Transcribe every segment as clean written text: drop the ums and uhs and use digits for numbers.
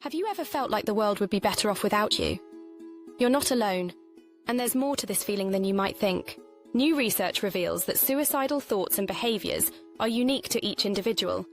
Have you ever felt like the world would be better off without you? You're not alone, and there's more to this feeling than you might think. New research reveals that suicidal thoughts and behaviors are unique to each individual,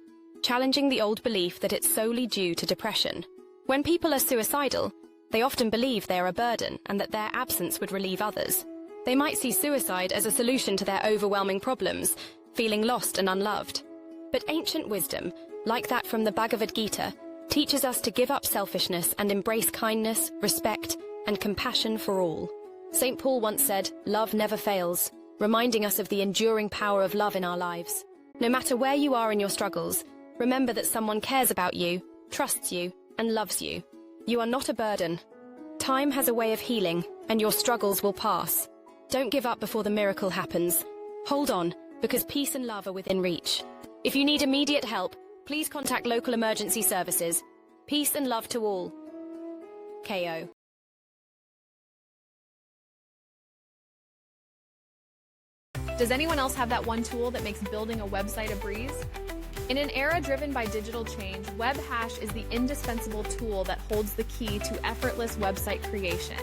challenging the old belief that it's solely due to depression. When people are suicidal, they often believe they are a burden and that their absence would relieve others. They might see suicide as a solution to their overwhelming problems, feeling lost and unloved. But ancient wisdom, like that from the Bhagavad Gita, teaches us to give up selfishness and embrace kindness, respect, and compassion for all. St. Paul once said, "Love never fails," reminding us of the enduring power of love in our lives. No matter where you are in your struggles, remember that someone cares about you, trusts you, and loves you. You are not a burden. Time has a way of healing, and your struggles will pass. Don't give up before the miracle happens. Hold on, because peace and love are within reach. If you need immediate help, please contact local emergency services. Peace and love to all. KO. Does anyone else have that one tool that makes building a website a breeze? In an era driven by digital change, WebHash is the indispensable tool that holds the key to effortless website creation.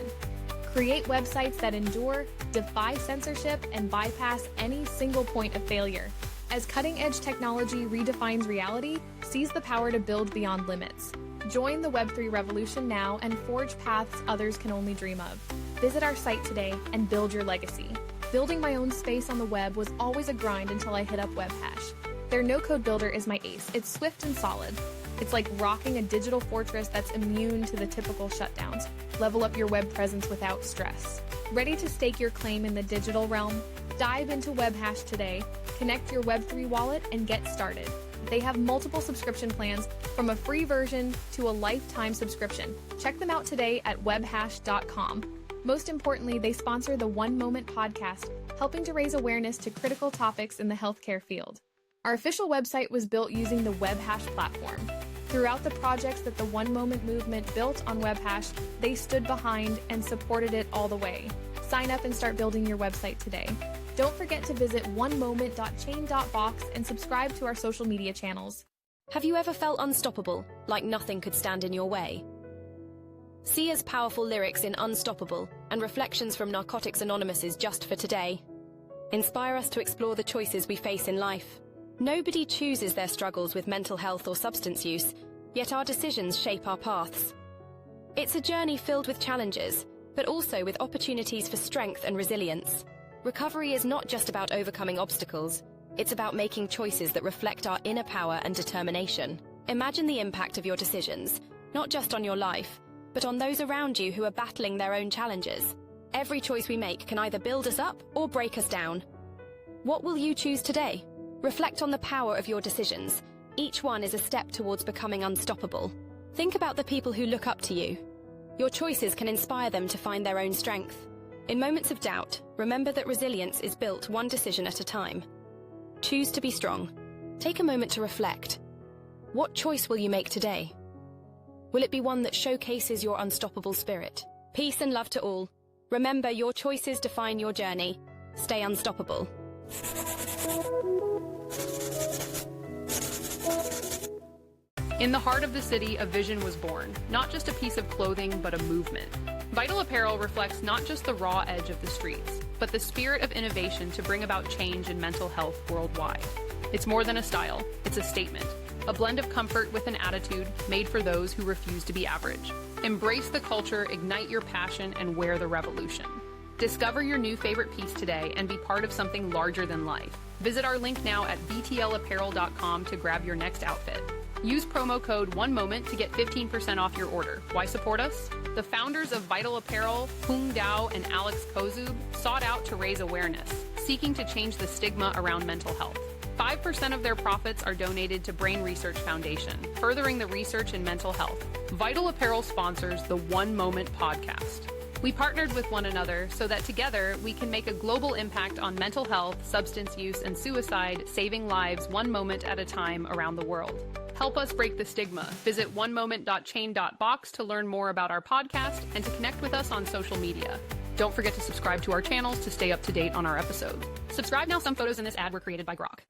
Create websites that endure, defy censorship, and bypass any single point of failure. As cutting-edge technology redefines reality, seize the power to build beyond limits. Join the Web3 revolution now and forge paths others can only dream of. Visit our site today and build your legacy. Building my own space on the web was always a grind until I hit up WebHash. Their no-code builder is my ace. It's swift and solid. It's like rocking a digital fortress that's immune to the typical shutdowns. Level up your web presence without stress. Ready to stake your claim in the digital realm? Dive into WebHash today, connect your Web3 wallet, and get started. They have multiple subscription plans, from a free version to a lifetime subscription. Check them out today at webhash.com. Most importantly, they sponsor the One Moment podcast, helping to raise awareness to critical topics in the healthcare field. Our official website was built using the WebHash platform. Throughout the projects that the One Moment movement built on WebHash, they stood behind and supported it all the way. Sign up and start building your website today. Don't forget to visit onemoment.chain.box and subscribe to our social media channels. Have you ever felt unstoppable, like nothing could stand in your way? Sia's powerful lyrics in Unstoppable and reflections from Narcotics Anonymous is just for today. Inspire us to explore the choices we face in life. Nobody chooses their struggles with mental health or substance use, yet our decisions shape our paths. It's a journey filled with challenges, but also with opportunities for strength and resilience. Recovery is not just about overcoming obstacles, it's about making choices that reflect our inner power and determination. Imagine the impact of your decisions, not just on your life, but on those around you who are battling their own challenges. Every choice we make can either build us up or break us down. What will you choose today? Reflect on the power of your decisions. Each one is a step towards becoming unstoppable. Think about the people who look up to you. Your choices can inspire them to find their own strength. In moments of doubt, remember that resilience is built one decision at a time. Choose to be strong. Take a moment to reflect. What choice will you make today? Will it be one that showcases your unstoppable spirit? Peace and love to all. Remember, your choices define your journey. Stay unstoppable. In the heart of the city, a vision was born, not just a piece of clothing, but a movement. Vital Apparel reflects not just the raw edge of the streets, but the spirit of innovation to bring about change in mental health worldwide. It's more than a style, it's a statement, a blend of comfort with an attitude made for those who refuse to be average. Embrace the culture, ignite your passion, and wear the revolution. Discover your new favorite piece today and be part of something larger than life. Visit our link now at vtlapparel.com to grab your next outfit. Use promo code OneMoment to get 15% off your order. Why support us? The founders of Vital Apparel, Hung Dao and Alex Kozub, sought out to raise awareness, seeking to change the stigma around mental health. 5% of their profits are donated to Brain Research Foundation, furthering the research in mental health. Vital Apparel sponsors the One Moment podcast. We partnered with one another so that together we can make a global impact on mental health, substance use, and suicide, saving lives one moment at a time around the world. Help us break the stigma. Visit onemoment.chain.box to learn more about our podcast and to connect with us on social media. Don't forget to subscribe to our channels to stay up to date on our episodes. Subscribe now. Some photos in this ad were created by Grok.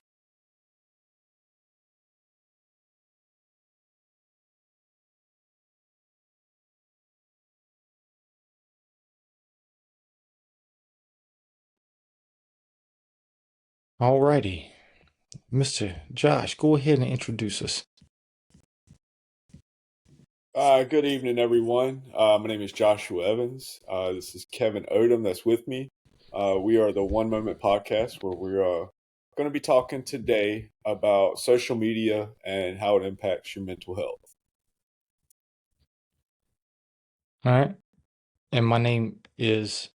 Alrighty, Mr. Josh, go ahead and introduce us. Good evening, everyone. My name is Joshua Evans. This is Kevin Odom that's with me. We are the One Moment podcast where we're going to be talking today about social media and how it impacts your mental health. All right, and my name is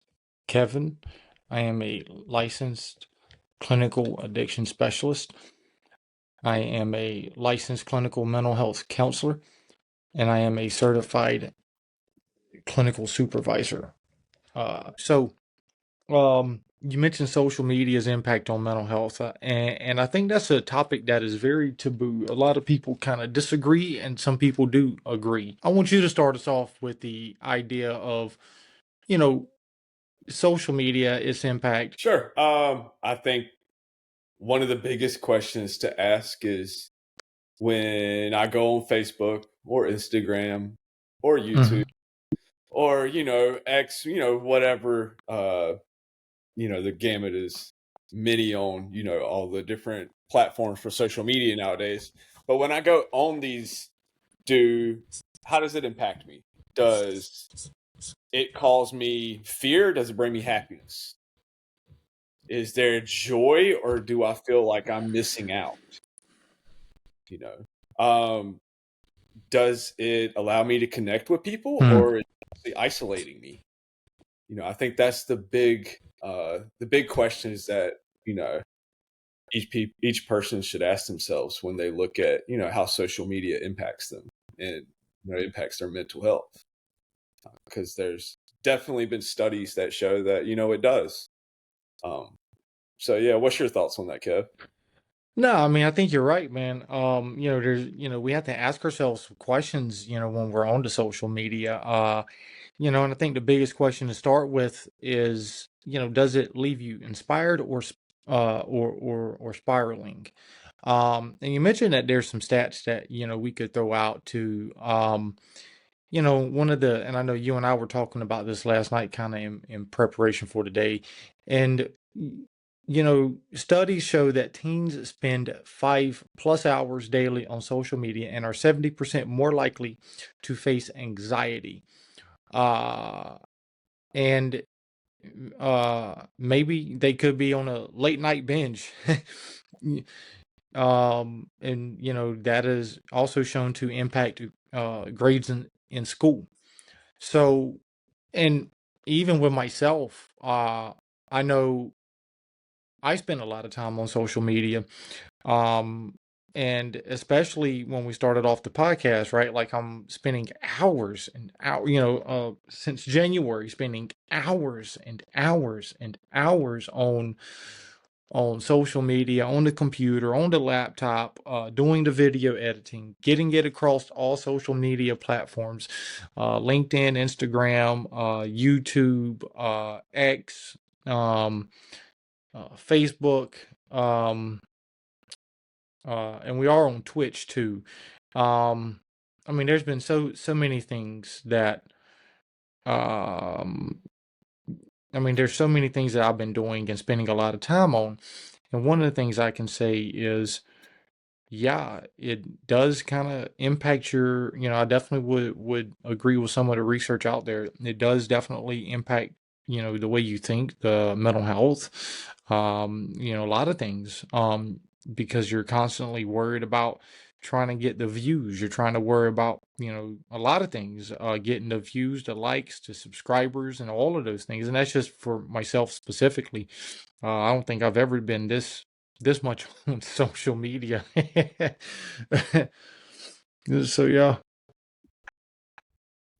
Kevin. I am a licensed clinical addiction specialist. I am a licensed clinical mental health counselor, and I am a certified clinical supervisor. You mentioned social media's impact on mental health, and I think that's a topic that is very taboo. A lot of people kind of disagree, and some people do agree. I want you to start us off with the idea of, you know, social media, its impact. Sure. I think one of the biggest questions to ask is when I go on Facebook or Instagram or YouTube Mhm. or, X, whatever, the gamut is many on, all the different platforms for social media nowadays. But when I go on these, how does it impact me? Does it cause me fear? Does it bring me happiness? Is there joy, or do I feel like I'm missing out? You know, does it allow me to connect with people, Mm. or is it isolating me? I think that's the big questions that you know each person should ask themselves when they look at how social media impacts them and impacts their mental health, because there's definitely been studies that show that it does. So yeah, what's your thoughts on that, Kev? No, I mean, I think you're right, man. We have to ask ourselves some questions, when we're on to social media. And I think the biggest question to start with is, does it leave you inspired or spiraling? And you mentioned that there's some stats that, we could throw out to, and I know you and I were talking about this last night, kind of in preparation for today. And, studies show that teens spend 5+ hours daily on social media and are 70% more likely to face anxiety. Uh, and Maybe they could be on a late night binge. And that is also shown to impact grades in school. So, and even with myself, I know I spend a lot of time on social media. Um, and especially when we started off the podcast, right? Like I'm spending hours and hours, since January, spending hours and hours and hours on social media, on the computer, on the laptop, doing the video editing, getting it across all social media platforms, LinkedIn, Instagram, YouTube, X, um, Facebook, um, and we are on Twitch too. Um, I mean, there's been so many things that um, there's so many things that I've been doing and spending a lot of time on. And one of the things I can say is, yeah, it does kind of impact your, I definitely would agree with some of the research out there. It does definitely impact, the way you think, the mental health, a lot of things, because you're constantly worried about trying to get the views. You're trying to worry about, a lot of things, getting the views, the likes, the subscribers, and all of those things. And that's just for myself specifically. I don't think I've ever been this much on social media. So yeah.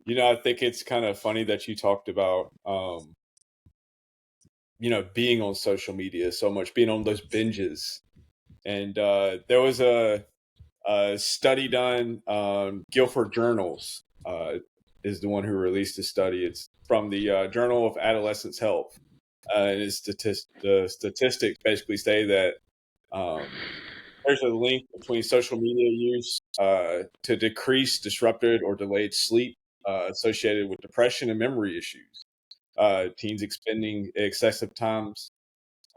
I think it's kind of funny that you talked about being on social media so much, being on those binges. And there was a study done. Guilford Journals is the one who released the study. It's from the Journal of Adolescent Health. And the statistics basically say that there's a link between social media use to decrease disrupted or delayed sleep associated with depression and memory issues. Teens expending excessive times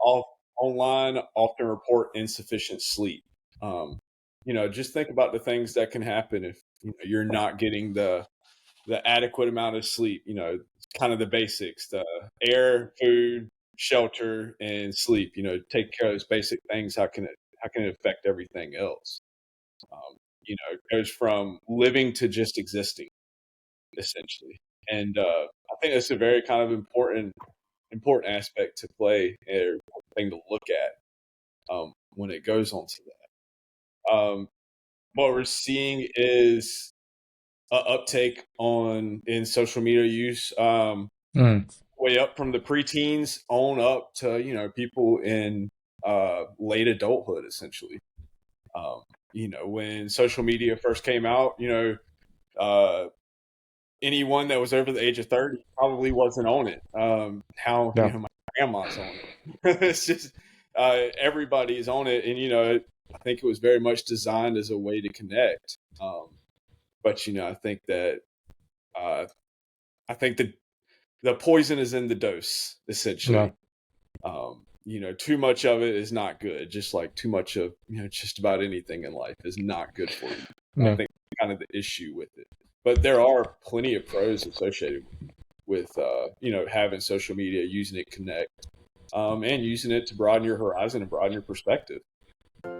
off online often report insufficient sleep. Just think about the things that can happen if you're not getting the adequate amount of sleep. Kind of the basics: the air, food, shelter, and sleep. Take care of those basic things. How can it affect everything else? It goes from living to just existing, essentially. And I think that's a very kind of important aspect to play or thing to look at when it goes on to that. What we're seeing is an uptake in social media use, Mm. way up from the preteens on up to people in late adulthood, essentially. When social media first came out, uh, anyone that was over the age of 30 probably wasn't on it. Now, Yeah. my grandma's on it. It's just everybody's on it, and I think it was very much designed as a way to connect. But I think that uh, the poison is in the dose, essentially. No. Too much of it is not good. Just like too much of just about anything in life is not good for you. I No. think kind of the issue with it. But there are plenty of pros associated with having social media, using it to connect, and using it to broaden your horizon and broaden your perspective.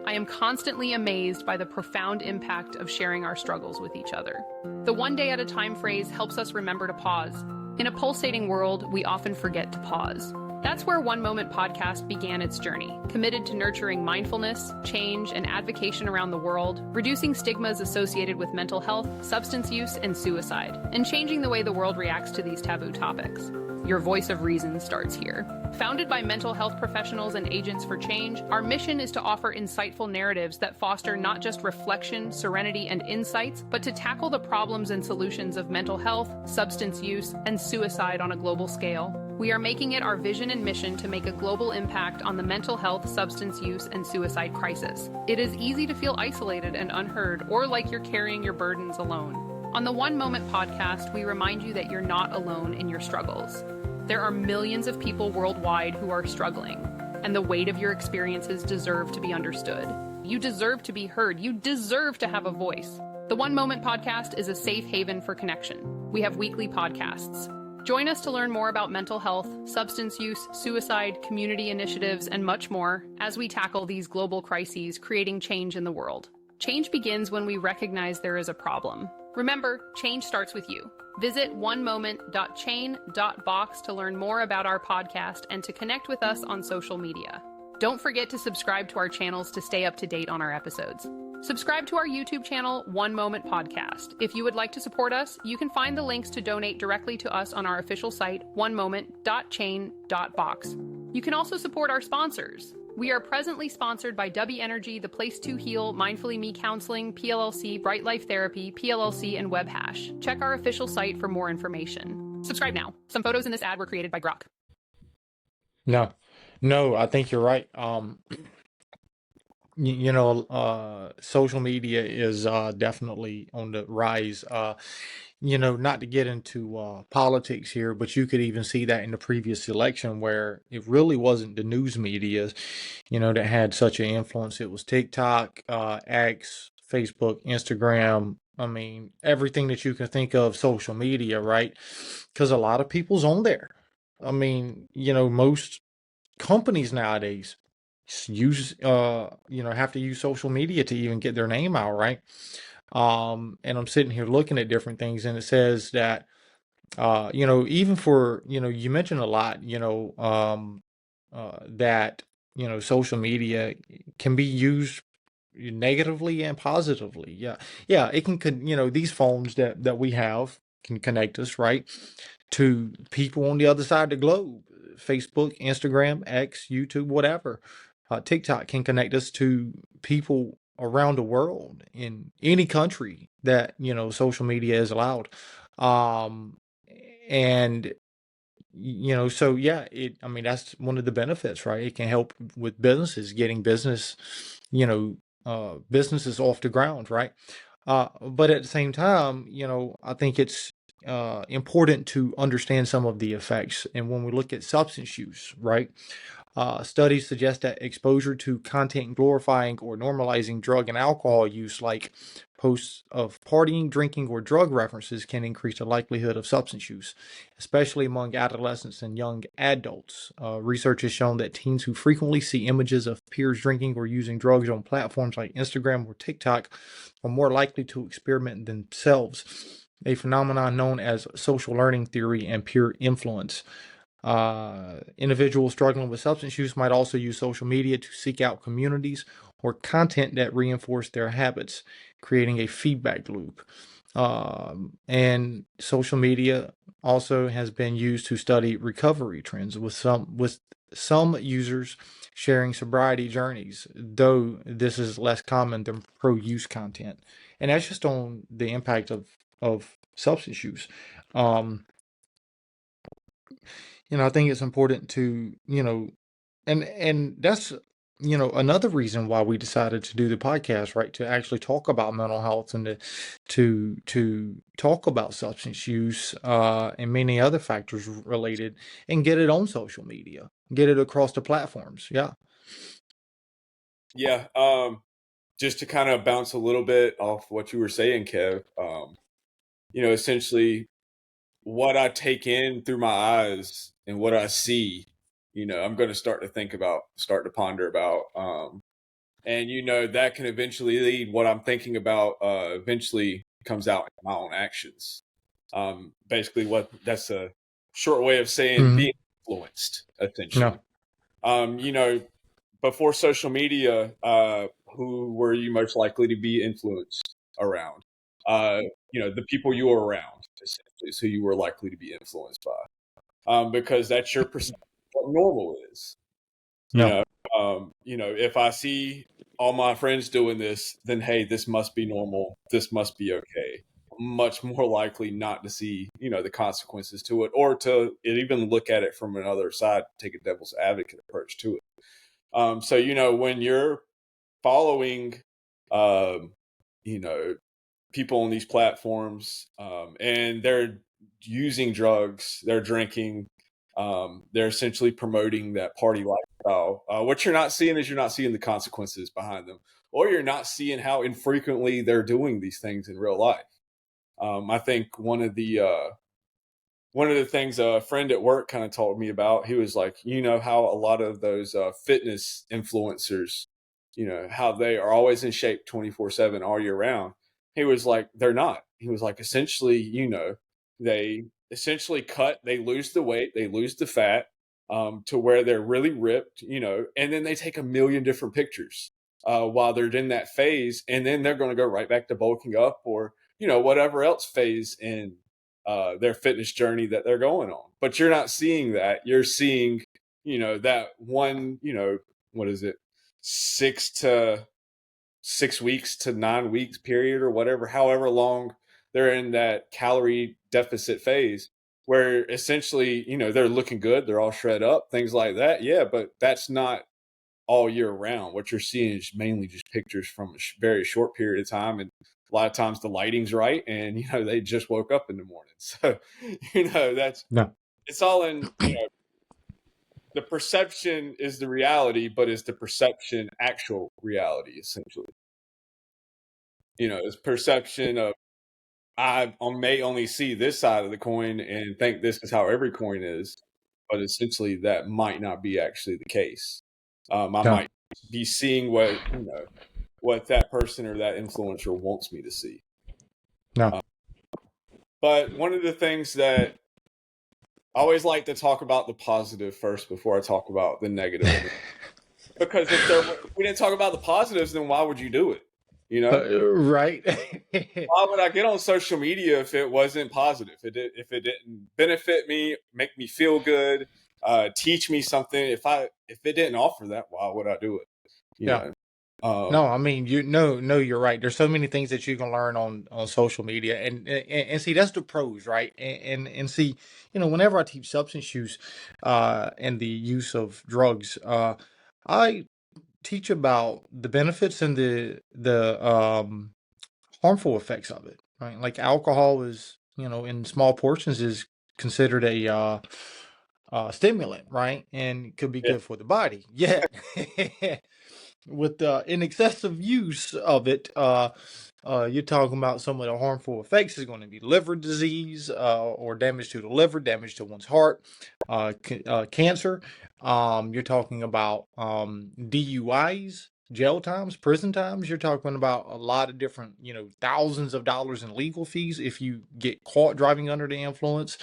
I am constantly amazed by the profound impact of sharing our struggles with each other. The one day at a time phrase helps us remember to pause. In a pulsating world, we often forget to pause. That's where One Moment Podcast began its journey, committed to nurturing mindfulness, change, and advocacy around the world, reducing stigmas associated with mental health, substance use, and suicide, and changing the way the world reacts to these taboo topics. Your voice of reason starts here. Founded by mental health professionals and agents for change, our mission is to offer insightful narratives that foster not just reflection, serenity, and insights, but to tackle the problems and solutions of mental health, substance use, and suicide on a global scale. We are making it our vision and mission to make a global impact on the mental health, substance use, and suicide crisis. It is easy to feel isolated and unheard, or like you're carrying your burdens alone. On the One Moment Podcast, we remind you that you're not alone in your struggles. There are millions of people worldwide who are struggling, and the weight of your experiences deserve to be understood. You deserve to be heard. You deserve to have a voice. The One Moment Podcast is a safe haven for connection. We have weekly podcasts. Join us to learn more about mental health, substance use, suicide, community initiatives, and much more as we tackle these global crises, creating change in the world. Change begins when we recognize there is a problem. Remember, change starts with you. Visit onemoment.chain.box to learn more about our podcast and to connect with us on social media. Don't forget to subscribe to our channels to stay up to date on our episodes. Subscribe to our YouTube channel, One Moment Podcast. If you would like to support us, you can find the links to donate directly to us on our official site, onemoment.chain.box. You can also support our sponsors. We are presently sponsored by W Energy, The Place to Heal, Mindfully Me Counseling, PLLC, Bright Life Therapy, PLLC, and WebHash. Check our official site for more information. Subscribe now. Some photos in this ad were created by Grok. No. I think you're right. Social media is definitely on the rise. Not to get into politics here, but you could even see that in the previous election where it really wasn't the news media, that had such an influence. It was TikTok, X, Facebook, Instagram. I mean, everything that you can think of social media, right? Because a lot of people's on there. I mean, most companies nowadays have to use social media to even get their name out, right? And I'm sitting here looking at different things, and it says that even for you mentioned a lot, that social media can be used negatively and positively. Yeah, it can these phones that we have can connect us, right, to people on the other side of the globe. Facebook, Instagram, X, YouTube, whatever. TikTok can connect us to people around the world in any country that social media is allowed. Um, and so yeah, that's one of the benefits, right? It can help with businesses getting businesses off the ground, right? But at the same time, I think it's important to understand some of the effects. And when we look at substance use, right? Studies suggest that exposure to content glorifying or normalizing drug and alcohol use, like posts of partying, drinking, or drug references, can increase the likelihood of substance use, especially among adolescents and young adults. Research has shown that teens who frequently see images of peers drinking or using drugs on platforms like Instagram or TikTok are more likely to experiment themselves, a phenomenon known as social learning theory and peer influence. Individuals struggling with substance use might also use social media to seek out communities or content that reinforce their habits, creating a feedback loop. And social media also has been used to study recovery trends, with some users sharing sobriety journeys, though this is less common than pro-use content. And that's just on the impact of substance use. Um, I think it's important to, and that's, another reason why we decided to do the podcast, right? To actually talk about mental health and to talk about substance use, and many other factors related, and get it on social media, get it across the platforms. Yeah. Yeah. Just to kind of bounce a little bit off what you were saying, Kev. Essentially what I take in through my eyes and what I see, I'm going to start to ponder about. And that can eventually lead what I'm thinking about. Eventually comes out in my own actions. Basically, what that's a short way of saying Hmm. being influenced, No. essentially. You know, before social media, who were you most likely to be influenced around? The people you were around, essentially, is who you were likely to be influenced by, because that's your perception of what normal is. You No. know, if I see all my friends doing this, then hey, this must be normal. This must be okay. Much more likely not to see, the consequences to it, or to even look at it from another side, take a devil's advocate approach to it. So when you're following, um, you know, people on these platforms, and they're using drugs, they're drinking, they're essentially promoting that party lifestyle. What you're not seeing is you're not seeing the consequences behind them, or you're not seeing how infrequently they're doing these things in real life. I think one of the things a friend at work kind of told me about, he was like, how a lot of those fitness influencers, how they are always in shape 24/7 all year round. He was like, they're not. He was like, essentially, they essentially they lose the weight, they lose the fat, to where they're really ripped, and then they take a million different pictures while they're in that phase. And then they're going to go right back to bulking up, or, whatever else phase in their fitness journey that they're going on. But you're not seeing that. You're seeing, that one, what is it, 6 weeks to 9 weeks period, or whatever, however long they're in that calorie deficit phase, where essentially, they're looking good, they're all shred up, things like that. Yeah, but that's not all year round. What you're seeing is mainly just pictures from a very short period of time, and a lot of times the lighting's right, and they just woke up in the morning. So that's No. it's all in. The perception is the reality, but is the perception actual reality? Essentially, it's perception of, I may only see this side of the coin and think this is how every coin is, but essentially that might not be actually the case. I No. might be seeing what that person or that influencer wants me to see. No. But one of the things that I always like to talk about the positive first before I talk about the negative, because if we didn't talk about the positives, then why would you do it? Right. Why would I get on social media if it wasn't positive? If it didn't benefit me, make me feel good, teach me something. If it didn't offer that, why would I do it? You Yeah. know. No, I mean, no, you're right. There's so many things that you can learn on social media, and see, that's the pros, right? And see, whenever I teach substance use, and the use of drugs, I teach about the benefits and the harmful effects of it, right? Like alcohol is in small portions is considered a stimulant, right? And could be Yeah. good for the body. Yet, with an excessive use of it, you're talking about some of the harmful effects is going to be liver disease, or damage to the liver, damage to one's heart, cancer. You're talking about DUIs, jail times, prison times. You're talking about a lot of different, thousands of dollars in legal fees if you get caught driving under the influence.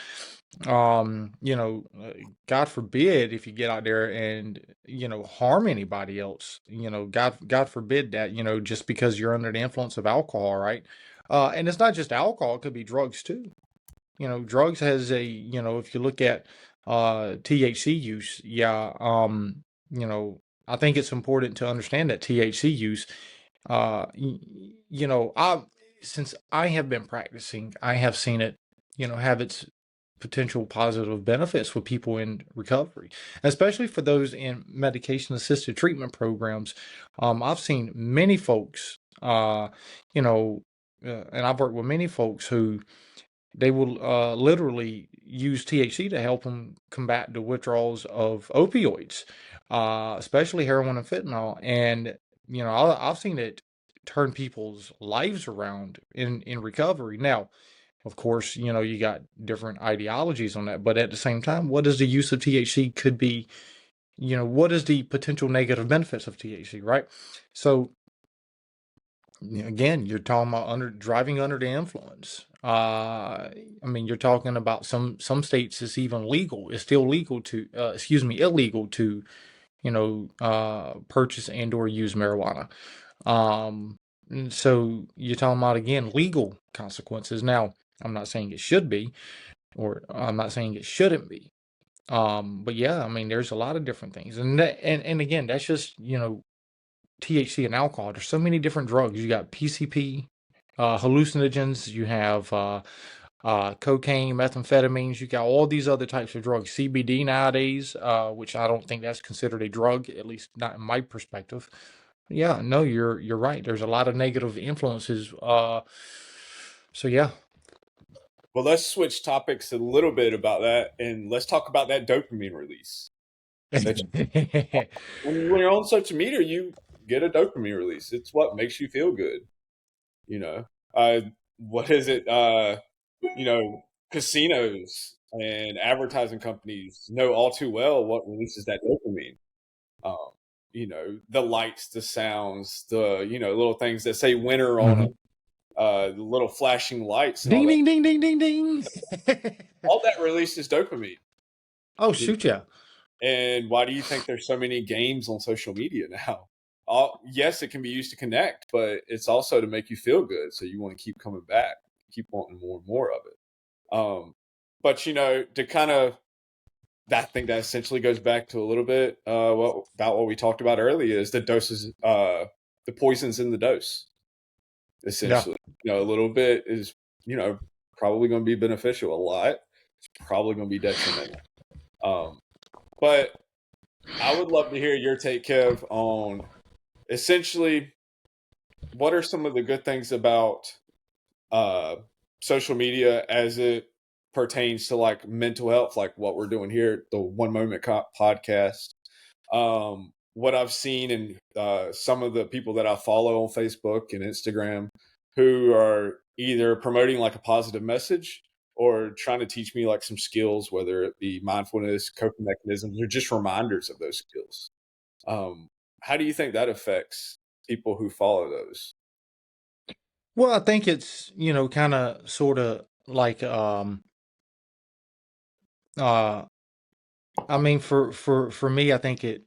God forbid if you get out there and, harm anybody else, God forbid that, just because you're under the influence of alcohol, right? And it's not just alcohol, it could be drugs too. Drugs has if you look at THC use, yeah, I think it's important to understand that THC use, I since I have been practicing, I have seen it, have its potential positive benefits for people in recovery, especially for those in medication assisted treatment programs. I've seen many folks, and I've worked with many folks who they will literally use THC to help them combat the withdrawals of opioids, especially heroin and fentanyl. And I've seen it turn people's lives around in recovery. Now, of course, you got different ideologies on that, but at the same time, what is the use of THC could be? What is the potential negative benefits of THC, right? So again, you're talking about driving under the influence. I mean, you're talking about some states it's even legal. It's still legal to, illegal to, purchase and or use marijuana. And so you're talking about again legal consequences. Now, I'm not saying it should be, or I'm not saying it shouldn't be. But yeah, I mean, there's a lot of different things, and again, that's just THC and alcohol. There's so many different drugs. You got PCP, hallucinogens. You have cocaine, methamphetamines. You got all these other types of drugs. CBD nowadays, which I don't think that's considered a drug, at least not in my perspective. Yeah, no, you're right. There's a lot of negative influences. So yeah. Well, let's switch topics a little bit about that, and let's talk about that dopamine release. When you're on social media, you get a dopamine release. It's what makes you feel good. You know, what is it? Casinos and advertising companies know all too well what releases that dopamine. Um, the lights, the sounds, the little things that say winner on them, Mhm. the little flashing lights and all Ding that. ding ding ding ding ding. All that releases dopamine. Oh shoot, yeah. And why do you think there's so many games on social media now? Yes, it can be used to connect, but it's also to make you feel good. So you want to keep coming back, keep wanting more and more of it. But to kind of, I think that essentially goes back to a little bit about what we talked about earlier is the doses, the poisons in the dose. Yeah. Essentially, a little bit is probably going to be beneficial. A lot, it's probably going to be detrimental. But I would love to hear your take, Kev, on essentially what are some of the good things about social media as it pertains to like mental health, like what we're doing here at the One Moment podcast. What I've seen in some of the people that I follow on Facebook and Instagram who are either promoting like a positive message or trying to teach me like some skills, whether it be mindfulness, coping mechanisms, or just reminders of those skills. How do you think that affects people who follow those? Well, I think it's, kind of sort of like uh I mean for me I think it,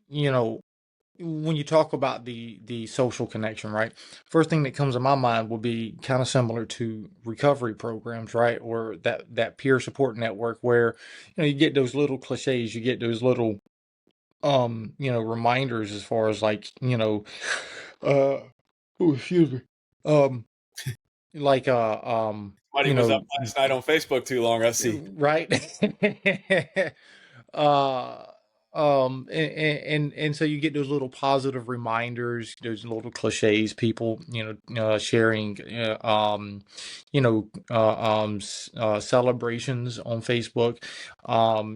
when you talk about the social connection, right? First thing that comes to my mind would be kind of similar to recovery programs, right? Or that peer support network where, you get those little cliches, you get those little reminders as far as like, uh oh, excuse me. Um like Somebody was up last night on Facebook too long, I see. right. uh And so you get those little positive reminders, those little cliches, people, sharing, celebrations on Facebook.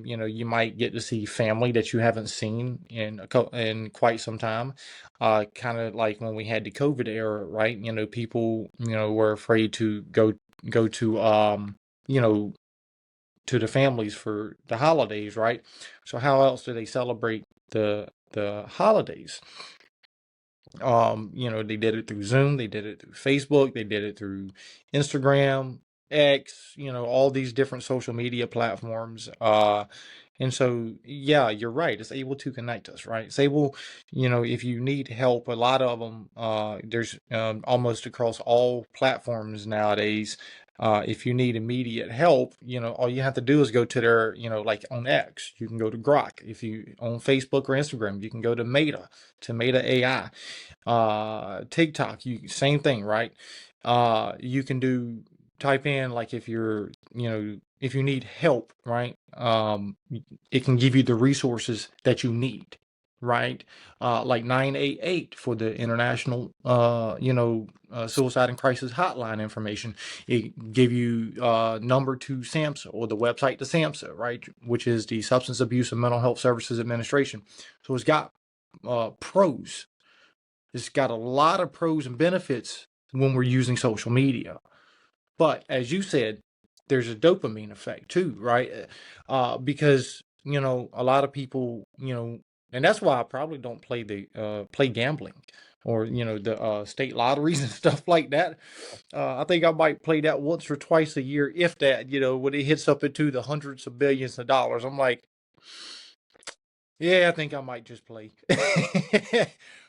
You might get to see family that you haven't seen in quite some time. Kind of like when we had the COVID era, right? People, were afraid to go you know, to the families for the holidays, right? So how else do they celebrate the holidays? They did it through Zoom, they did it through Facebook, they did it through Instagram, X, all these different social media platforms. And so, yeah, you're right. It's able to connect us, right? It's able, if you need help, a lot of them, there's almost across all platforms nowadays. If you need immediate help, all you have to do is go to their, like on X, you can go to Grok. If you on Facebook or Instagram, you can go to Meta AI. TikTok, same thing, right? You can type in like if you need help, right? It can give you the resources that you need, right? Like 988 for the international, suicide and crisis hotline information. It give you number to SAMHSA or the website to SAMHSA, right? Which is the Substance Abuse and Mental Health Services Administration. So it's got pros. It's got a lot of pros and benefits when we're using social media. But as you said, there's a dopamine effect too, right? Because a lot of people, and that's why I probably don't play gambling or the state lotteries and stuff like that. I think I might play that once or twice a year, if that. When it hits up into the hundreds of billions of dollars, I'm like, yeah, I think I might just play.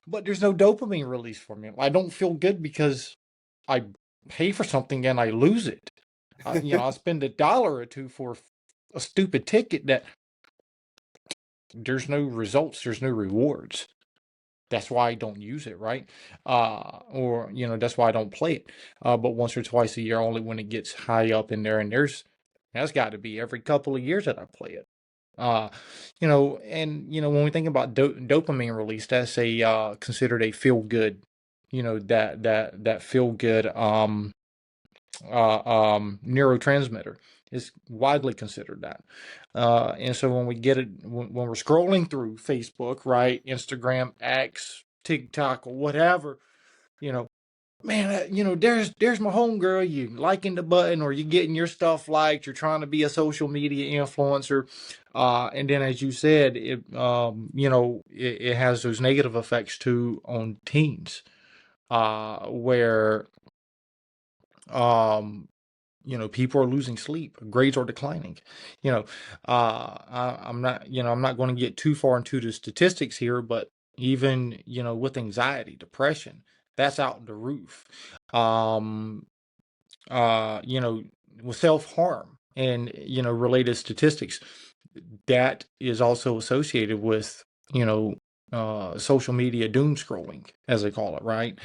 But there's no dopamine release for me. I don't feel good because I pay for something and I lose it. I spend $1 or $2 for a stupid ticket that there's no results, there's no rewards. That's why I don't use it, right? Or that's why I don't play it. But once or twice a year, only when it gets high up in there, and that's got to be every couple of years that I play it. When we think about dopamine release, that's considered a feel good, that feel good neurotransmitter is widely considered that. And so when we get it, when we're scrolling through Facebook, right, Instagram, X, TikTok, or whatever, man, there's my homegirl. You liking the button, or you getting your stuff liked. You're trying to be a social media influencer, and then, as you said, it has those negative effects too on teens, where people are losing sleep, grades are declining. I'm not going to get too far into the statistics here, but even with anxiety, depression, that's out the roof. With self-harm and related statistics, that is also associated with social media doom scrolling, as they call it, right?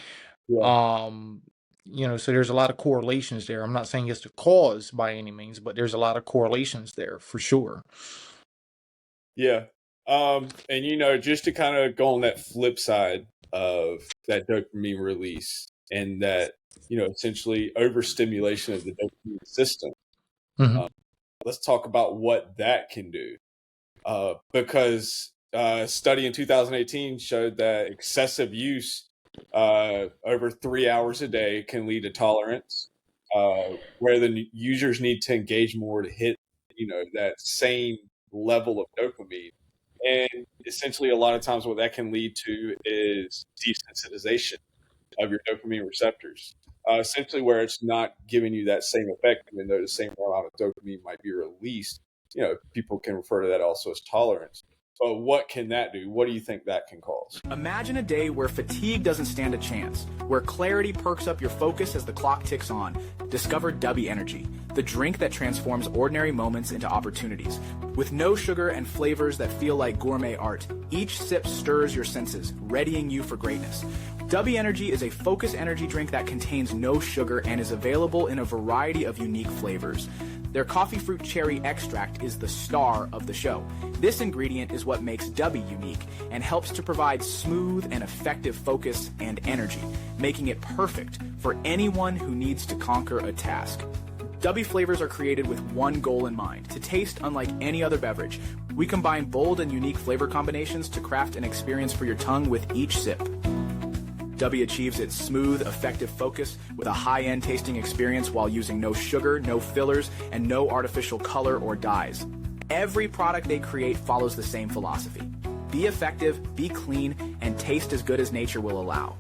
Yeah. So there's a lot of correlations there. I'm not saying it's the cause by any means, but there's a lot of correlations there for sure. Yeah. And just to kind of go on that flip side of that dopamine release and that, essentially overstimulation of the dopamine system, Mhm. let's talk about what that can do. Because a study in 2018 showed that excessive use over 3 hours a day can lead to tolerance, where the users need to engage more to hit, that same level of dopamine. And essentially, a lot of times, what that can lead to is desensitization of your dopamine receptors. Essentially, where it's not giving you that same effect, even though the same amount of dopamine might be released. People can refer to that also as tolerance. But what can that do? What do you think that can cause? Imagine a day where fatigue doesn't stand a chance, where clarity perks up your focus as the clock ticks on. Discover W Energy, the drink that transforms ordinary moments into opportunities. With no sugar and flavors that feel like gourmet art, each sip stirs your senses, readying you for greatness. W Energy is a focus energy drink that contains no sugar and is available in a variety of unique flavors. Their coffee fruit cherry extract is the star of the show. This ingredient is what makes Dubby unique and helps to provide smooth and effective focus and energy, making it perfect for anyone who needs to conquer a task. Dubby flavors are created with one goal in mind: to taste unlike any other beverage. We combine bold and unique flavor combinations to craft an experience for your tongue with each sip. Dubby achieves its smooth, effective focus with a high-end tasting experience while using no sugar, no fillers, and no artificial color or dyes. Every product they create follows the same philosophy: be effective, be clean, and taste as good as nature will allow.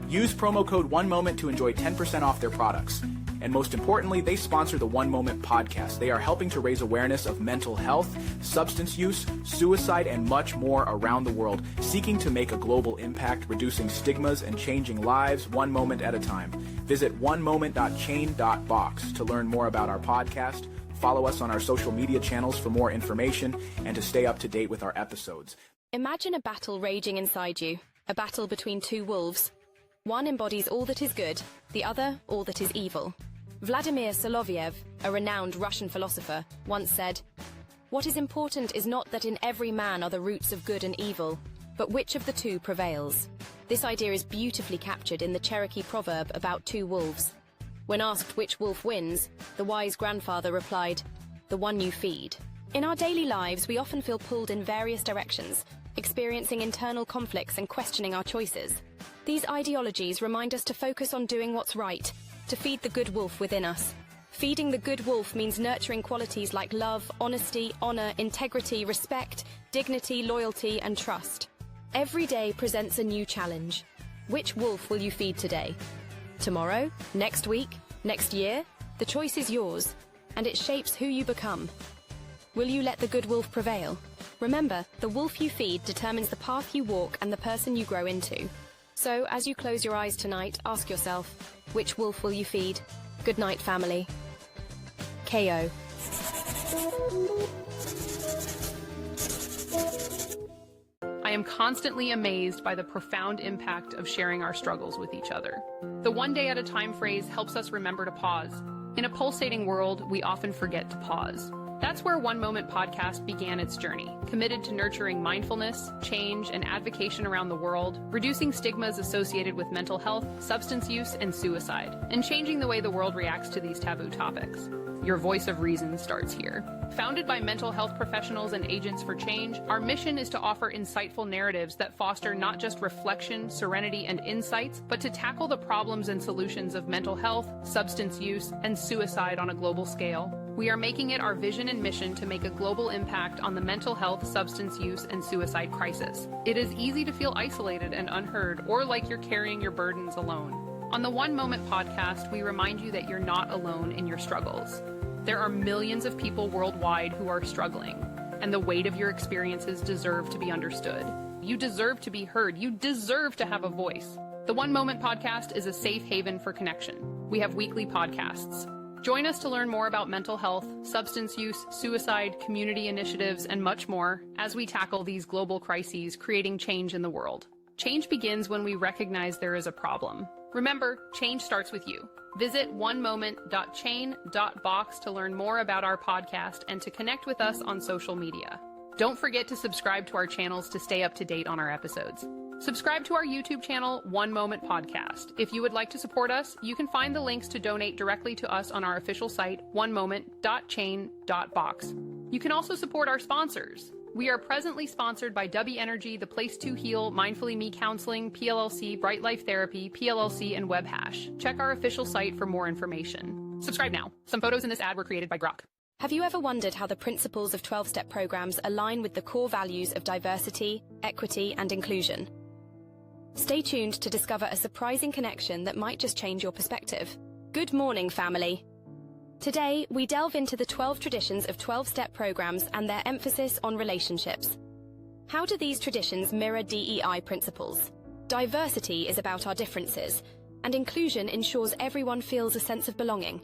Use promo code OneMoment to enjoy 10% off their products. And most importantly, they sponsor the One Moment podcast. They are helping to raise awareness of mental health, substance use, suicide, and much more around the world, seeking to make a global impact, reducing stigmas and changing lives one moment at a time. Visit onemoment.chain.box to learn more about our podcast. Follow us on our social media channels for more information and to stay up to date with our episodes. Imagine a battle raging inside you, a battle between two wolves. One embodies all that is good, the other all that is evil. Vladimir Soloviev, a renowned Russian philosopher, once said, "What is important is not that in every man are the roots of good and evil, but which of the two prevails." This idea is beautifully captured in the Cherokee proverb about two wolves. When asked which wolf wins, the wise grandfather replied, "The one you feed." In our daily lives, we often feel pulled in various directions, experiencing internal conflicts and questioning our choices. These ideologies remind us to focus on doing what's right, to feed the good wolf within us. Feeding the good wolf means nurturing qualities like love, honesty, honor, integrity, respect, dignity, loyalty, and trust. Every day presents a new challenge. Which wolf will you feed today? Tomorrow? Next week? Next year? The choice is yours, and it shapes who you become. Will you let the good wolf prevail? Remember, the wolf you feed determines the path you walk and the person you grow into. So, as you close your eyes tonight, ask yourself, which wolf will you feed? Good night, family. KO. I am constantly amazed by the profound impact of sharing our struggles with each other. The one day at a time phrase helps us remember to pause. In a pulsating world, we often forget to pause. That's where One Moment podcast began its journey, committed to nurturing mindfulness, change, and advocacy around the world, reducing stigmas associated with mental health, substance use, and suicide, and changing the way the world reacts to these taboo topics. Your voice of reason starts here. Founded by mental health professionals and agents for change, our mission is to offer insightful narratives that foster not just reflection, serenity, and insights, but to tackle the problems and solutions of mental health, substance use, and suicide on a global scale. We are making it our vision and mission to make a global impact on the mental health, substance use, and suicide crisis. It is easy to feel isolated and unheard, or like you're carrying your burdens alone. On the One Moment podcast, we remind you that you're not alone in your struggles. There are millions of people worldwide who are struggling, and the weight of your experiences deserve to be understood. You deserve to be heard. You deserve to have a voice. The One Moment podcast is a safe haven for connection. We have weekly podcasts. Join us to learn more about mental health, substance use, suicide, community initiatives, and much more as we tackle these global crises, creating change in the world. Change begins when we recognize there is a problem. Remember, change starts with you. Visit onemoment.chain.box to learn more about our podcast and to connect with us on social media. Don't forget to subscribe to our channels to stay up to date on our episodes. Subscribe to our YouTube channel, One Moment Podcast. If you would like to support us, you can find the links to donate directly to us on our official site, onemoment.chain.box. You can also support our sponsors. We are presently sponsored by Dubby Energy, The Place to Heal, Mindfully Me Counseling, PLLC, Bright Life Therapy, PLLC, and WebHash. Check our official site for more information. Subscribe now. Some photos in this ad were created by Grok. Have you ever wondered how the principles of 12-step programs align with the core values of diversity, equity, and inclusion? Stay tuned to discover a surprising connection that might just change your perspective. Good morning, family. Today, we delve into the 12 traditions of 12-step programs and their emphasis on relationships. How do these traditions mirror DEI principles? Diversity is about our differences, and inclusion ensures everyone feels a sense of belonging.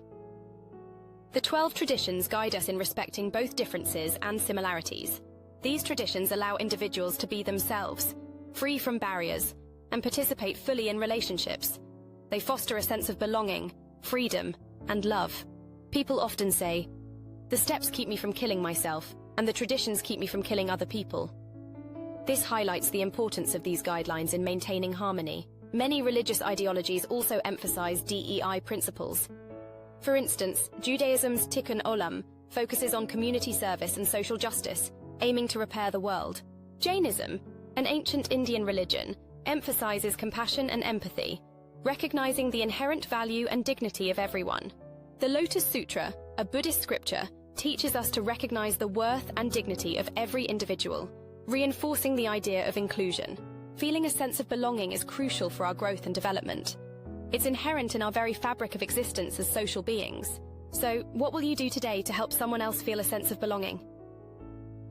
The 12 traditions guide us in respecting both differences and similarities. These traditions allow individuals to be themselves, free from barriers, and participate fully in relationships. They foster a sense of belonging, freedom, and love. People often say, The steps keep me from killing myself, and the traditions keep me from killing other people. This highlights the importance of these guidelines in maintaining harmony. Many religious ideologies also emphasize DEI principles. For instance, Judaism's Tikkun Olam focuses on community service and social justice, aiming to repair the world. Jainism, an ancient Indian religion, emphasizes compassion and empathy, recognizing the inherent value and dignity of everyone. The Lotus Sutra, a Buddhist scripture, teaches us to recognize the worth and dignity of every individual, reinforcing the idea of inclusion. Feeling a sense of belonging is crucial for our growth and development. It's inherent in our very fabric of existence as social beings. So, what will you do today to help someone else feel a sense of belonging?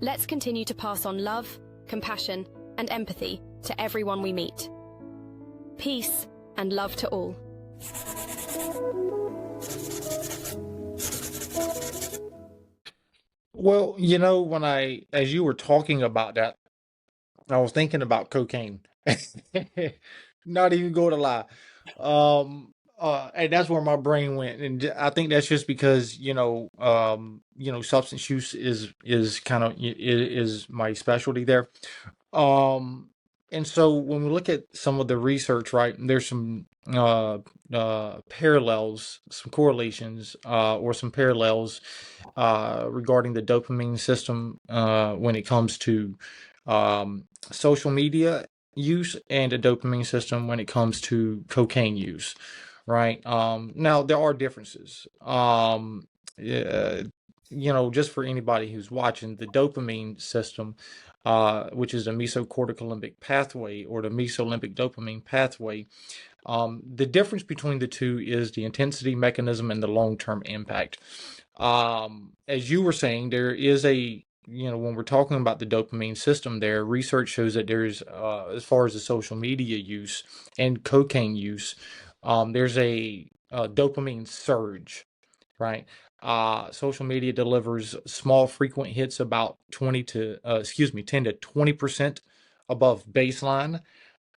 Let's continue to pass on love, compassion, and empathy to everyone we meet. Peace and love to all. Well, as you were talking about that, I was thinking about cocaine. Not even going to lie. And that's where my brain went. And I think that's just because, substance use is kind of is my specialty there. Um, and so when we look at some of the research, right, there's some parallels, some correlations, or some parallels regarding the dopamine system when it comes to social media use and the dopamine system when it comes to cocaine use, right? Now there are differences. Yeah, just for anybody who's watching, the dopamine system, which is the mesocortical limbic pathway or the mesolimbic dopamine pathway, the difference between the two is the intensity mechanism and the long-term impact. As you were saying, there is when we're talking about the dopamine system there, research shows that there's, as far as the social media use and cocaine use, there's a dopamine surge, right? Social media delivers small, frequent hits about 10 to 20% above baseline,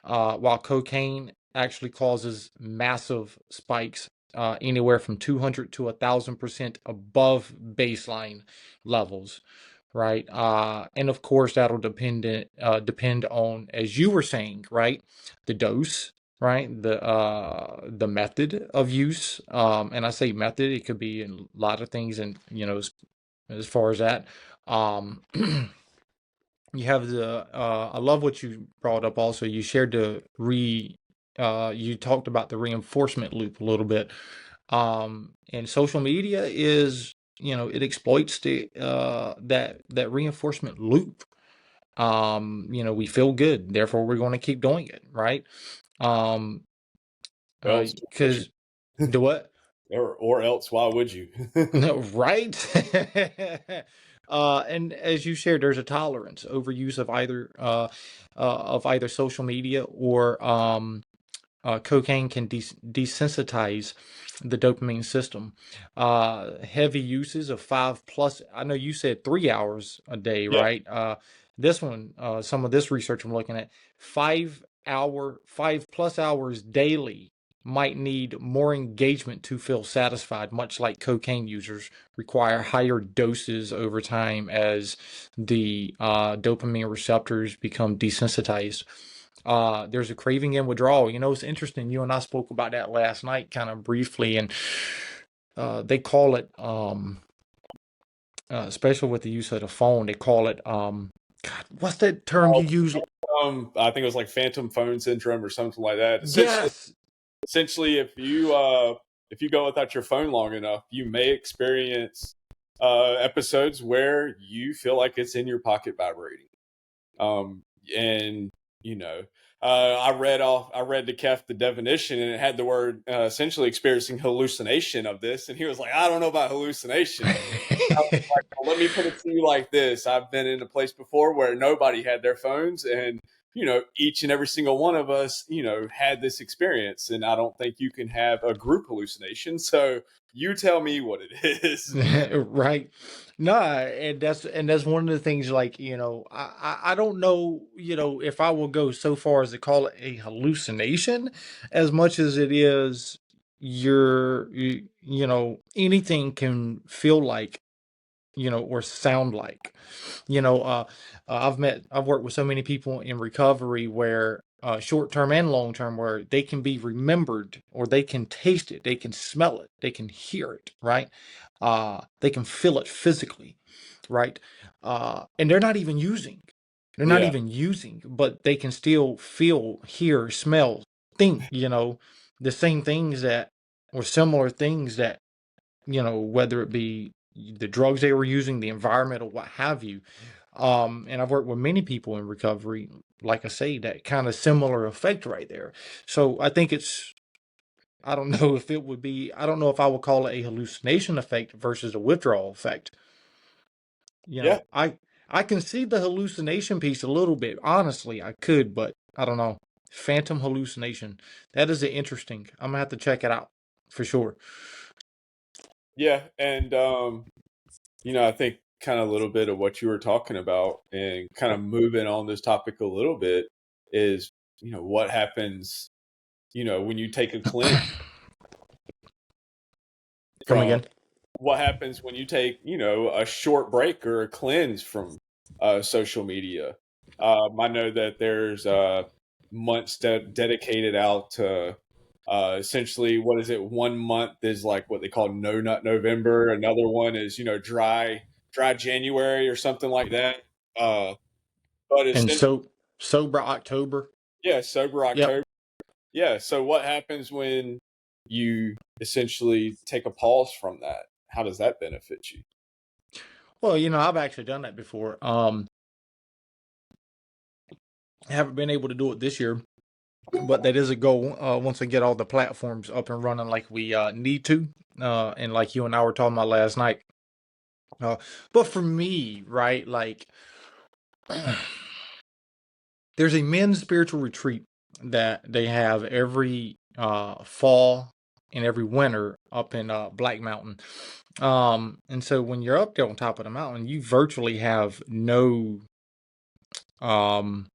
while cocaine actually causes massive spikes, anywhere from 200 to 1,000% above baseline levels, right? And of course, that'll depend on, as you were saying, right, the dose, right, the method of use. And I say method, it could be in a lot of things, and as far as that. Um, You have I love what you brought up also. You shared you talked about the reinforcement loop a little bit. And social media is, it exploits that reinforcement loop. We feel good, therefore we're going to keep doing it, right? Um, Else, would you? because the what? Or else, why would you? Right? And as you shared, there's a tolerance overuse of either social media or cocaine can desensitize the dopamine system. Heavy uses of 5 plus. I know you said 3 hours a day, Yeah. right? This one, some of this research I'm looking at, 5 plus hours daily might need more engagement to feel satisfied, much like cocaine users require higher doses over time as the dopamine receptors become desensitized. There's a craving and withdrawal. It's interesting. You and I spoke about that last night, kind of briefly, and they call it, especially with the use of the phone, they call it, God, what's that term you use? I think it was like phantom phone syndrome or something like that. Yes. Essentially, if you go without your phone long enough, you may experience episodes where you feel like it's in your pocket vibrating. And you know, I read the Kef the definition, and it had the word essentially experiencing hallucination of this, and he was like, I don't know about hallucination. I was like, well, let me put it to you like this: I've been in a place before where nobody had their phones, and each and every single one of us, had this experience, and I don't think you can have a group hallucination. So you tell me what it is. Right. No, and that's one of the things, like, I don't know, if I will go so far as to call it a hallucination as much as it is anything can feel like or sound like. I've worked with so many people in recovery where short term and long term, where they can be remembered, or they can taste it, they can smell it, they can hear it, right? They can feel it physically, right? And they're not Yeah. even using, but they can still feel, hear, smell, think, the same things that, or similar things that, whether it be the drugs they were using, the environment, or what have you. And I've worked with many people in recovery, like I say, that kind of similar effect right there. So I think I don't know if it would be, I don't know if I would call it a hallucination effect versus a withdrawal effect. Yeah. I can see the hallucination piece a little bit. Honestly, I could, but I don't know. Phantom hallucination. That is interesting. I'm gonna have to check it out for sure. Yeah. And, I think kind of a little bit of what you were talking about and kind of moving on this topic a little bit is, what happens, when you take a cleanse Come from again. what happens when you take, a short break or a cleanse from social media. I know that there's months dedicated out to essentially, what is it? 1 month is like what they call No Nut November. Another one is, dry January or something like that. Uh, but And essentially, so sober October. yeah, sober Yep. October. Yeah. So what happens when you essentially take a pause from that? How does that benefit you? Well, I've actually done that before. I haven't been able to do it this year, but that is a goal. Once I get all the platforms up and running like we need to, and like you and I were talking about last night. But for me, right, like there's a men's spiritual retreat that they have every fall and every winter up in Black Mountain. And so when you're up there on top of the mountain, you virtually have no um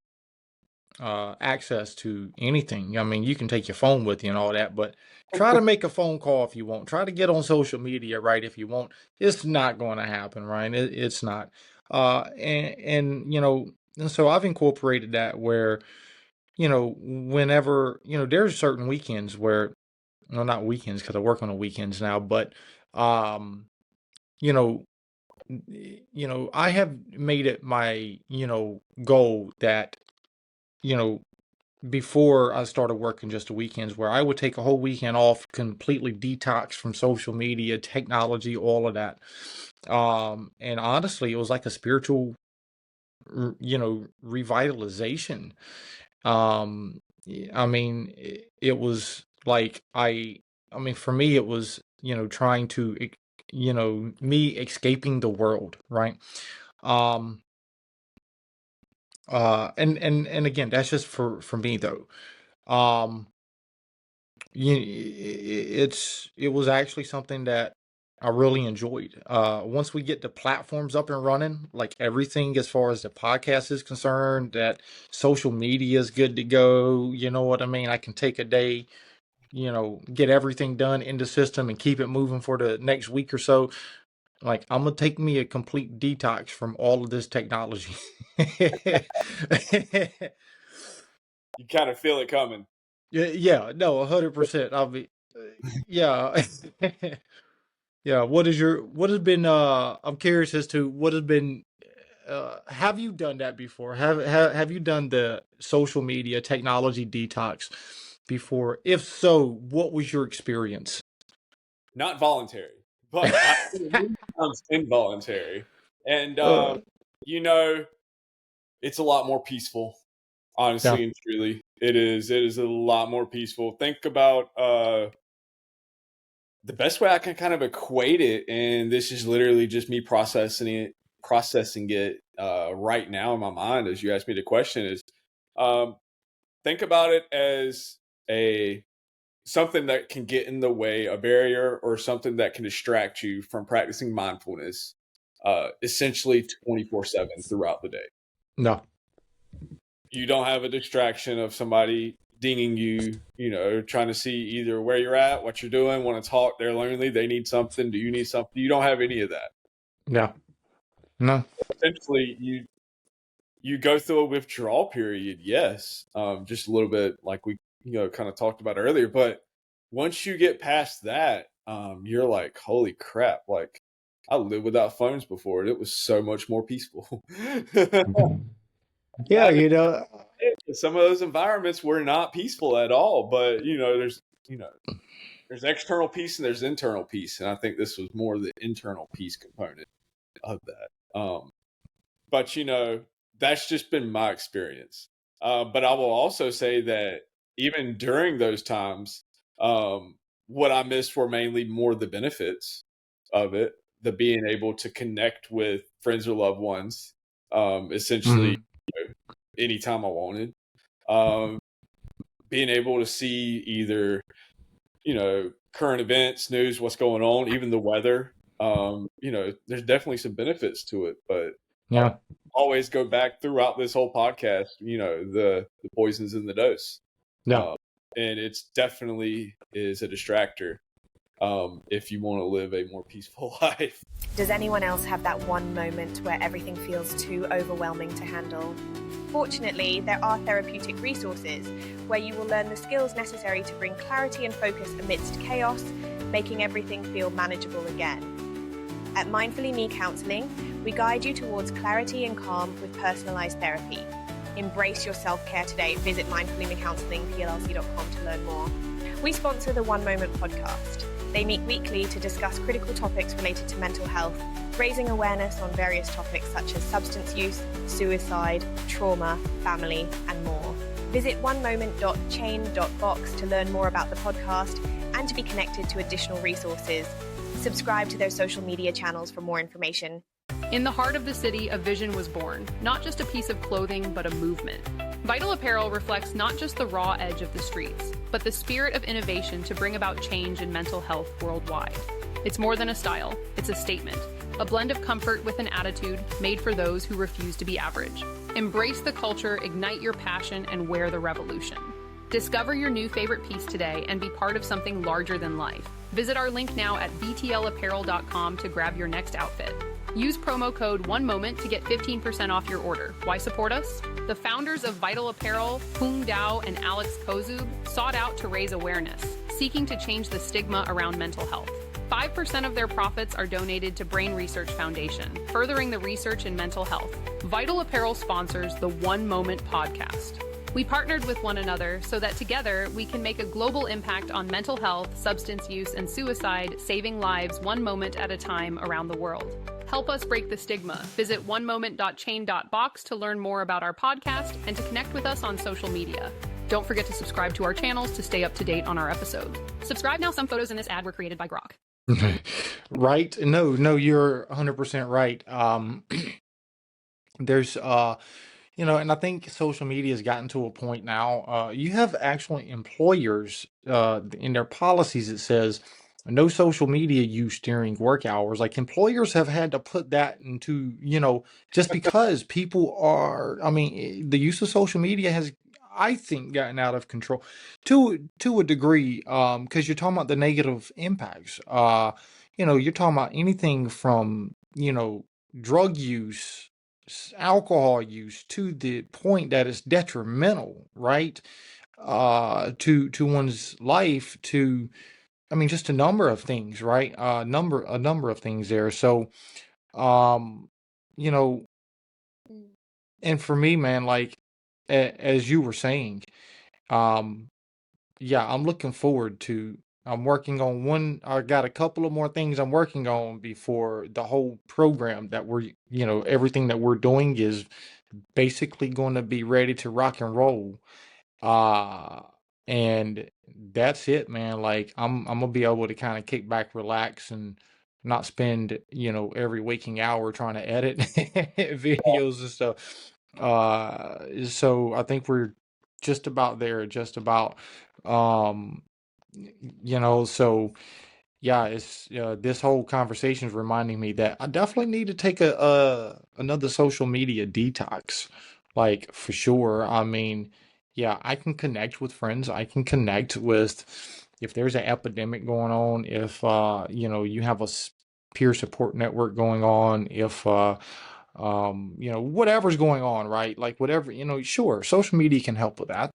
access to anything. I mean, you can take your phone with you and all that, but try to make a phone call if you want. Try to get on social media, right? If you want, it's not going to happen, right? It's not. And so I've incorporated that where, whenever, there's certain weekends where, well, not weekends because I work on the weekends now, but, um, you know, I have made it my, goal that, you know, before I started working just the weekends, where I would take a whole weekend off, completely detox from social media, technology, all of that. And honestly, it was like a spiritual, revitalization. I mean, it was like I mean, for me, it was, trying to, me escaping the world, right? Um, and again, that's just for me though. Um, it was actually something that I really enjoyed. Once we get the platforms up and running, like everything as far as the podcast is concerned, that social media is good to go. You know what I mean? I can take a day, get everything done in the system and keep it moving for the next week or so. Like I'm gonna take me a complete detox from all of this technology. You kind of feel it coming. Yeah, no, 100%. I'll be, yeah. Yeah, what has been I'm curious as to what has been have you done that before? Have you done the social media technology detox before? If so, what was your experience? Not voluntary, but I sometimes involuntary. And uh, you know, it's a lot more peaceful, yeah, honestly and truly. It is a lot more peaceful. Think about the best way I can kind of equate it, and this is literally just me processing it right now in my mind as you asked me the question is um, think about it as a something that can get in the way, a barrier or something that can distract you from practicing mindfulness essentially 24/7 throughout the day. no, You don't have a distraction of somebody dinging you, trying to see either where you're at, what you're doing, want to talk, they're lonely, they need something, do you need something? You don't have any of that. yeah, No. Essentially, you go through a withdrawal period, yes, just a little bit like we kind of talked about earlier. But once you get past that, you're like, holy crap! Like I lived without phones before, and it was so much more peaceful. Yeah, I mean, you know, some of those environments were not peaceful at all, but you know there's external peace and there's internal peace, and I think this was more the internal peace component of that. But that's just been my experience. But I will also say that even during those times, what I missed were mainly more the benefits of it, the being able to connect with friends or loved ones, essentially mhm. anytime I wanted. Um, Being able to see either current events, news, what's going on, even the weather. There's definitely some benefits to it, but Yeah, always go back throughout this whole podcast, the poisons in the dose. yeah. Um, and it's definitely is a distractor if you want to live a more peaceful life. Does anyone else have that one moment where everything feels too overwhelming to handle? Fortunately, there are therapeutic resources where you will learn the skills necessary to bring clarity and focus amidst chaos, making everything feel manageable again. At Mindfully Me Counseling, we guide you towards clarity and calm with personalized therapy. Embrace your self-care today. Visit mindfullymecounselingplc.com to learn more. We sponsor the One Moment podcast. They meet weekly to discuss critical topics related to mental health, raising awareness on various topics such as substance use, suicide, trauma, family, and more. Visit onemoment.chain.box to learn more about the podcast and to be connected to additional resources. Subscribe to their social media channels for more information. In the heart of the city, a vision was born, not just a piece of clothing, but a movement. Vital Apparel reflects not just the raw edge of the streets, but the spirit of innovation to bring about change in mental health worldwide. It's more than a style, it's a statement, a blend of comfort with an attitude made for those who refuse to be average. Embrace the culture, ignite your passion, and wear the revolution. Discover your new favorite piece today and be part of something larger than life. Visit our link now at vtlapparel.com to grab your next outfit. Use promo code OneMoment to get 15% off your order. Why support us? The founders of Vital Apparel, Hung Dao and Alex Kozub, sought out to raise awareness, seeking to change the stigma around mental health. 5% of their profits are donated to Brain Research Foundation, furthering the research in mental health. Vital Apparel sponsors the One Moment podcast. We partnered with one another so that together we can make a global impact on mental health, substance use, and suicide, saving lives one moment at a time around the world. Help us break the stigma. Visit onemoment.chain.box to learn more about our podcast and to connect with us on social media. Don't forget to subscribe to our channels to stay up to date on our episodes. Subscribe now. Some photos in this ad were created by Grok. Right. No, you're 100% right. There's and I think social media has gotten to a point now. You have actually employers in their policies, it says no social media use during work hours. Like employers have had to put that into, just because people are, I mean, the use of social media has, I think, gotten out of control to a degree, because you're talking about the negative impacts. You're talking about anything from, drug use, alcohol use to the point that it's detrimental, right? To one's life, to, I mean, just a number of things, right? A number of things there. So, um, you know, and for me, man, like as you were saying, um, yeah, I'm looking forward to. I'm working on one. I got a couple of more things I'm working on before the whole program that everything that we're doing is basically going to be ready to rock and roll. Uh, and that's it, man. Like I'm gonna be able to kind of kick back, relax, and not spend, every waking hour trying to edit videos and stuff. So I think we're just about there, just about. Um, so yeah, it's this whole conversation is reminding me that I definitely need to take another social media detox, like for sure. I mean, yeah, I can connect with friends. I can connect with if there's an epidemic going on. If you have peer support network going on, if whatever's going on, right? Like whatever, sure, social media can help with that.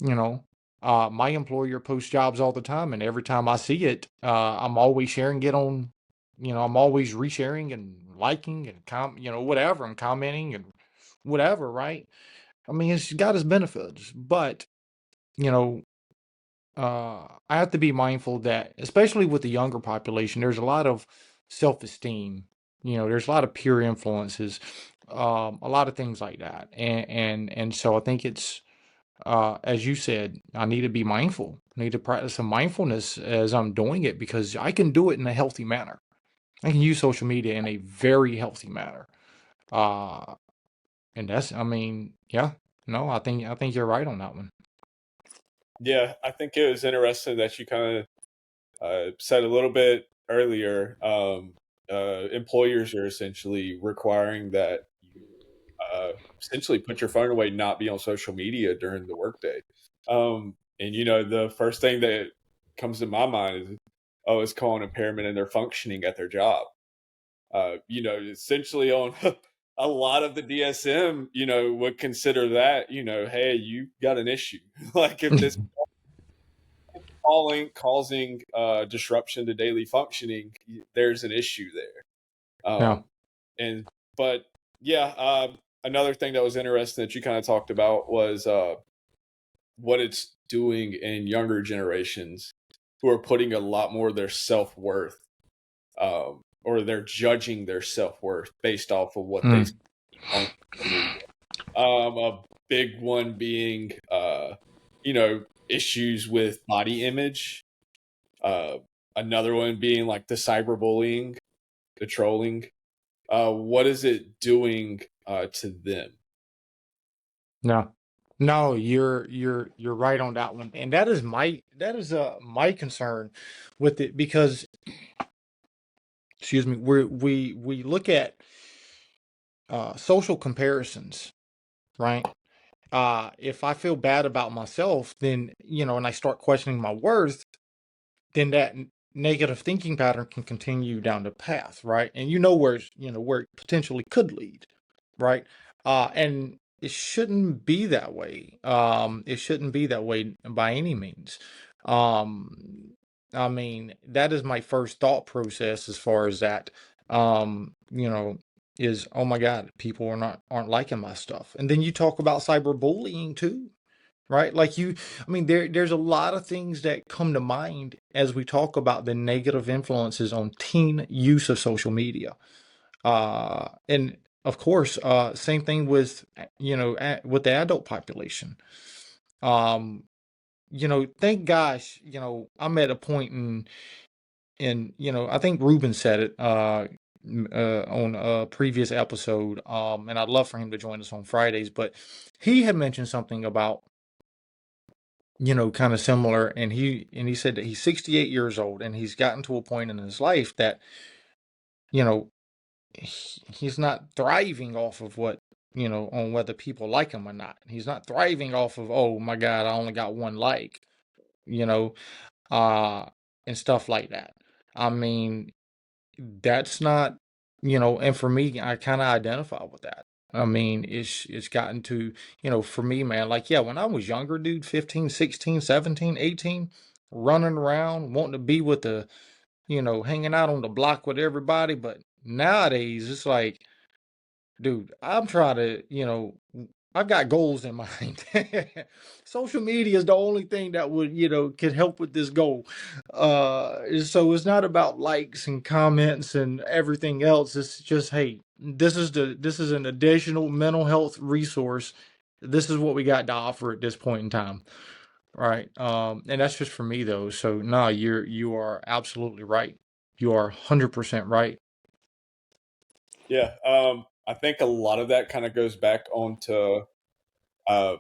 You know, my employer posts jobs all the time, and every time I see it, I'm always sharing it on, I'm always resharing and liking and whatever, and commenting and whatever, right? I mean, it's got its benefits, but you know, I have to be mindful that, especially with the younger population, there's a lot of self-esteem. There's a lot of peer influences, a lot of things like that, and so I think it's, as you said, I need to be mindful. I need to practice some mindfulness as I'm doing it, because I can do it in a healthy manner. I can use social media in a very healthy manner. Uh, and that's, I mean, yeah, no, I think you're right on that one. Yeah, I think it was interesting that you kind of said a little bit earlier. Employers are essentially requiring that you essentially put your phone away, not be on social media during the workday. And the first thing that comes to my mind is, oh, it's calling impairment in their functioning at their job. Essentially on a lot of the DSM, would consider that, hey, you got an issue. Like if this causing disruption to daily functioning, there's an issue there. Yeah, And but yeah, another thing that was interesting that you kind of talked about was what it's doing in younger generations who are putting a lot more of their self-worth, or they're judging their self-worth based off of what they mm, see on social media. A big one being, issues with body image. Uh, Another one being like the cyberbullying, the trolling. What is it doing to them? no, no, you're right on that one, and that is my concern with it, because, excuse me, we look at social comparisons, right? If I feel bad about myself, then, and I start questioning my worth, then that negative thinking pattern can continue down the path, right? And where it potentially could lead, right? And it shouldn't be that way. It shouldn't be that way by any means. Um, I mean, that is my first thought process as far as that. Is, oh my God, people aren't liking my stuff. And then you talk about cyberbullying too, right? Like I mean, there's a lot of things that come to mind as we talk about the negative influences on teen use of social media. And of course, same thing with, with the adult population. Um, thank gosh, I'm at a point in I think Ruben said it, on a previous episode, and I'd love for him to join us on Fridays, but he had mentioned something about, kind of similar. And he said that he's 68 years old, and he's gotten to a point in his life that, you know, he's not thriving off of on whether people like him or not. He's not thriving off of, oh my God, I only got one like, you know, uh, and stuff like that. I mean, that's not, and for me, I kind of identify with that. I mean, it's gotten to, for me, man, like, yeah, when I was younger, dude, 15, 16, 17, 18, running around, wanting to be with hanging out on the block with everybody. But nowadays, it's like, dude, I'm trying to, I've got goals in mind. Social media is the only thing that would, could help with this goal. So it's not about likes and comments and everything else. It's just, hey, this is an additional mental health resource. This is what we got to offer at this point in time. Right. And that's just for me though. So no, you are absolutely right. You are 100% right. Yeah, I think a lot of that kind of goes back onto, uh,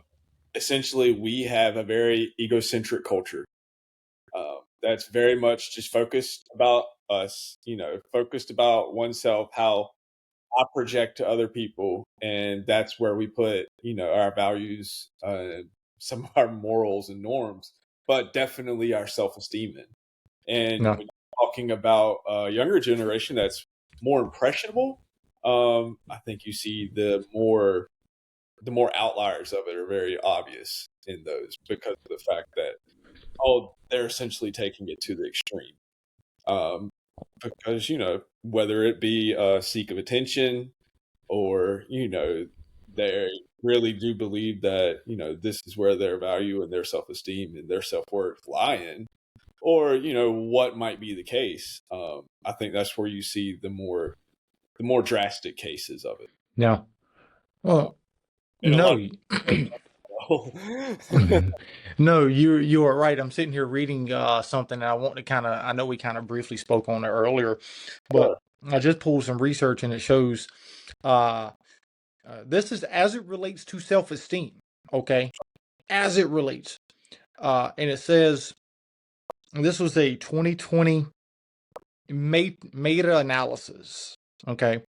essentially we have a very egocentric culture, that's very much just focused about us, focused about oneself, how I project to other people, and that's where we put, our values, some of our morals and norms, but definitely our self esteem in. And No. talking about a younger generation that's more impressionable, I think you see the more outliers of it are very obvious in those, because of the fact that they're essentially taking it to the extreme. Because whether it be a seek of attention, or they really do believe that this is where their value and their self-esteem and their self-worth lie in, or what might be the case. I think that's where you see the more drastic cases of it. Yeah. um, Well, and a lot no. of No, you are right. I'm sitting here reading something, and I want to I know we kind of briefly spoke on it earlier, but Sure. I just pulled some research and it shows uh, this is as it relates to self-esteem, okay? As it relates. And it says this was a 2020 meta-analysis, okay?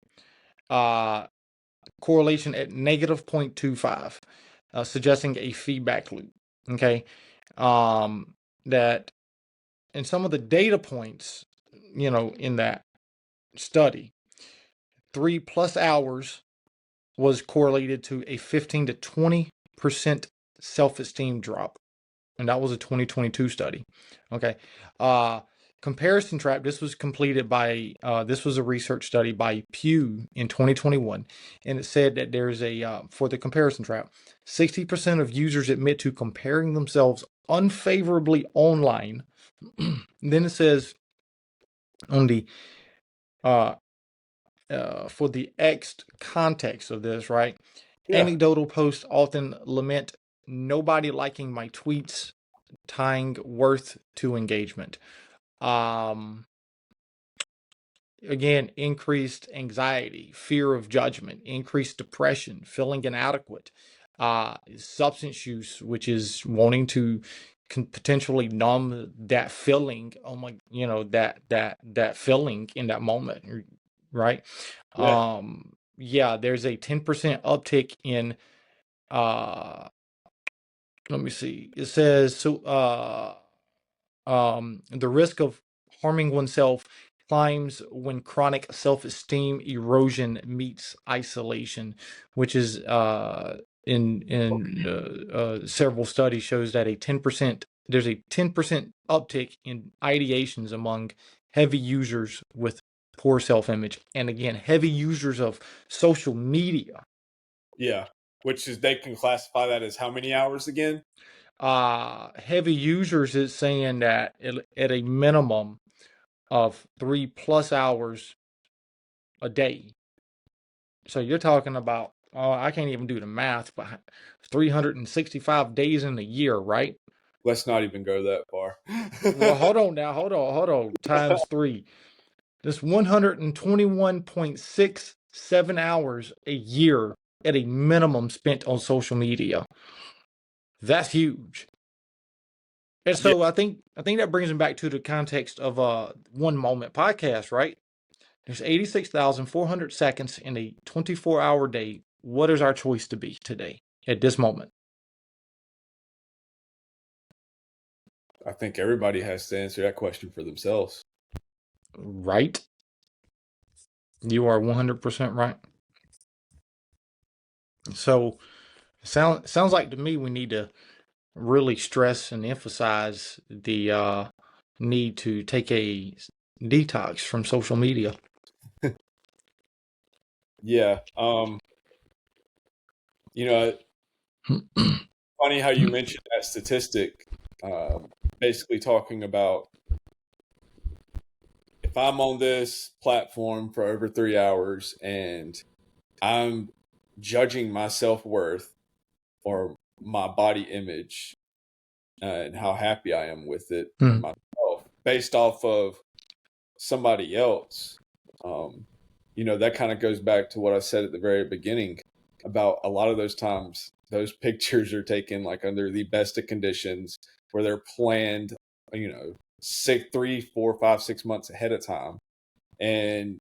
Uh, correlation at negative 0.25, suggesting a feedback loop, okay? That and some of the data points, in that study, 3+ hours was correlated to a 15 to 20% self-esteem drop. And that was a 2022 study. Okay. Comparison trap. This was completed by, this was a research study by Pew in 2021. And it said that there's for the comparison trap, 60% of users admit to comparing themselves unfavorably online. Then it says on the uh for the X context of this, right? Yeah. Anecdotal posts often lament nobody liking my tweets, tying worth to engagement. Um Again, increased anxiety, fear of judgment, increased depression, feeling inadequate, substance use, which is wanting to potentially numb that feeling. Oh my, that feeling in that moment, right? Yeah. Yeah, there's a 10% uptick in let me see. It says the risk of harming oneself climbs when chronic self-esteem erosion meets isolation, which is in several studies shows that there's a 10% uptick in ideations among heavy users with poor self-image, and again, heavy users of social media. Yeah. Which is, they can classify that as how many hours again? Heavy users is saying that at a minimum of 3+ hours a day. So you're talking about, I can't even do the math, but 365 days in a year, right? Let's not even go that far. Well, hold on now, hold on, times three. That's 121.67 hours a year at a minimum spent on social media. That's huge. And Yeah. so I think that brings me back to the context of One Moment podcast, right? There's 86,400 seconds in a 24-hour day. What is our choice to be today at this moment? I think everybody has to answer that question for themselves. Right? You are 100% right. So sounds like to me we need to really stress and emphasize the need to take a detox from social media. Yeah. Funny how you mentioned that statistic. Basically talking about, if I'm on this platform for over 3 hours and I'm judging my self-worth or my body image, and how happy I am with it and myself based off of somebody else, that kind of goes back to what I said at the very beginning about a lot of those times those pictures are taken like under the best of conditions, where they're planned, 3, 4, 5, 6 months ahead of time. And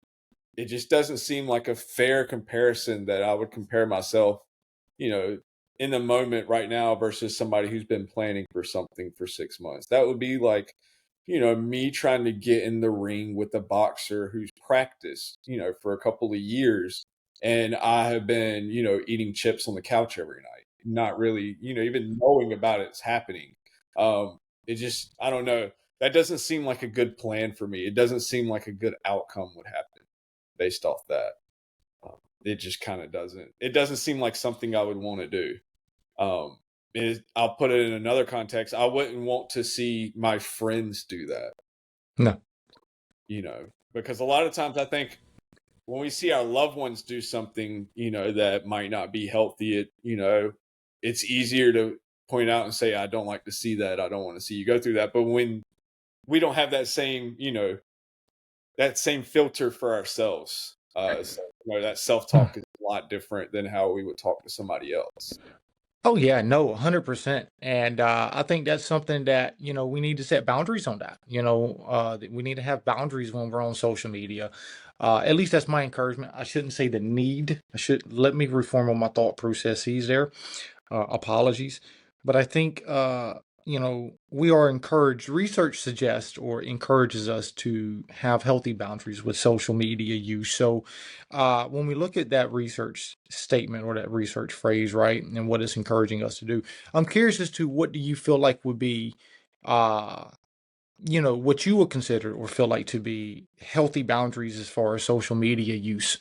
it just doesn't seem like a fair comparison that I would compare myself, in the moment right now versus somebody who's been planning for something for 6 months. That would be like me trying to get in the ring with a boxer who's practiced, for a couple of years. And I have been, eating chips on the couch every night, not really, even knowing about it's happening. It just, I don't know. That doesn't seem like a good plan for me. It doesn't seem like a good outcome would happen based off that. It just kind of doesn't. It doesn't seem like something I would want to do. Um, I'll put it in another context. I wouldn't want to see my friends do that, No. Because a lot of times I think when we see our loved ones do something, that might not be healthy, it's easier to point out and say, I don't like to see that. I don't want to see you go through that. But when we don't have that same, that same filter for ourselves, that self-talk is a lot different than how we would talk to somebody else. Oh yeah, no, 100%. And I think that's something that, we need to set boundaries on that. We need to have boundaries when we're on social media. At least that's my encouragement. I shouldn't say the need. Let me reform on my thought processes there. Apologies. But I think, we are encouraged, research suggests or encourages us to have healthy boundaries with social media use. So when we look at that research statement or that research phrase, right, and what it's encouraging us to do, I'm curious as to what do you feel like would be, uh, what you would consider or feel like to be healthy boundaries as far as social media use.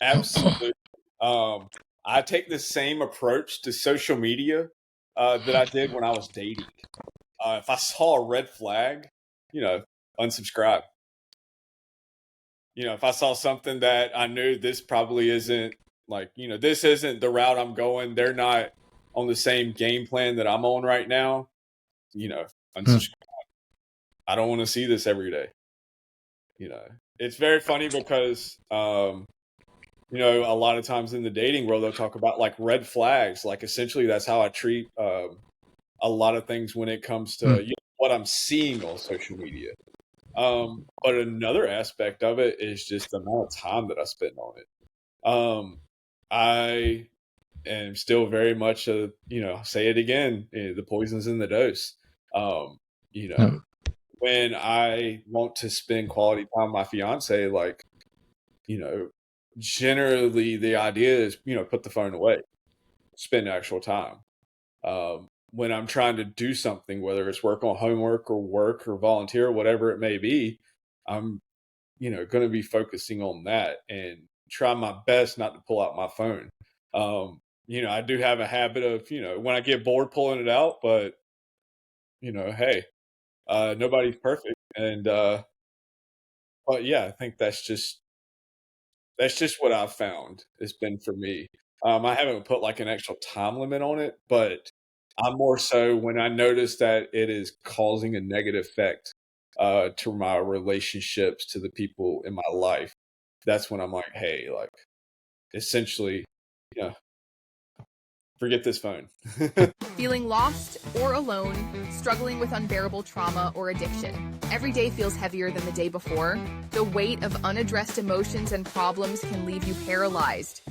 Absolutely. I take the same approach to social media that I did when I was dating. If I saw a red flag, unsubscribe. If I saw something that I knew this probably isn't this isn't the route I'm going, they're not on the same game plan that I'm on right now, unsubscribe. I don't want to see this every day. It's very funny because, a lot of times in the dating world, they'll talk about like red flags. Like essentially that's how I treat a lot of things when it comes to what I'm seeing on social media. But another aspect of it is just the amount of time that I spend on it. I am still very much say it again, the poison's in the dose. When I want to spend quality time with my fiance, like, generally the idea is, put the phone away, spend actual time. When I'm trying to do something, whether it's work on homework or work or volunteer, or whatever it may be, I'm, going to be focusing on that and try my best not to pull out my phone. I do have a habit of, when I get bored pulling it out, but, hey, nobody's perfect. And, but yeah, I think that's just what I've found it's been for me. I haven't put like an actual time limit on it, but I'm more so when I notice that it is causing a negative effect to my relationships, to the people in my life. That's when I'm like, hey, like, essentially, forget this phone. Feeling lost or alone, struggling with unbearable trauma or addiction. Every day feels heavier than the day before. The weight of unaddressed emotions and problems can leave you paralyzed.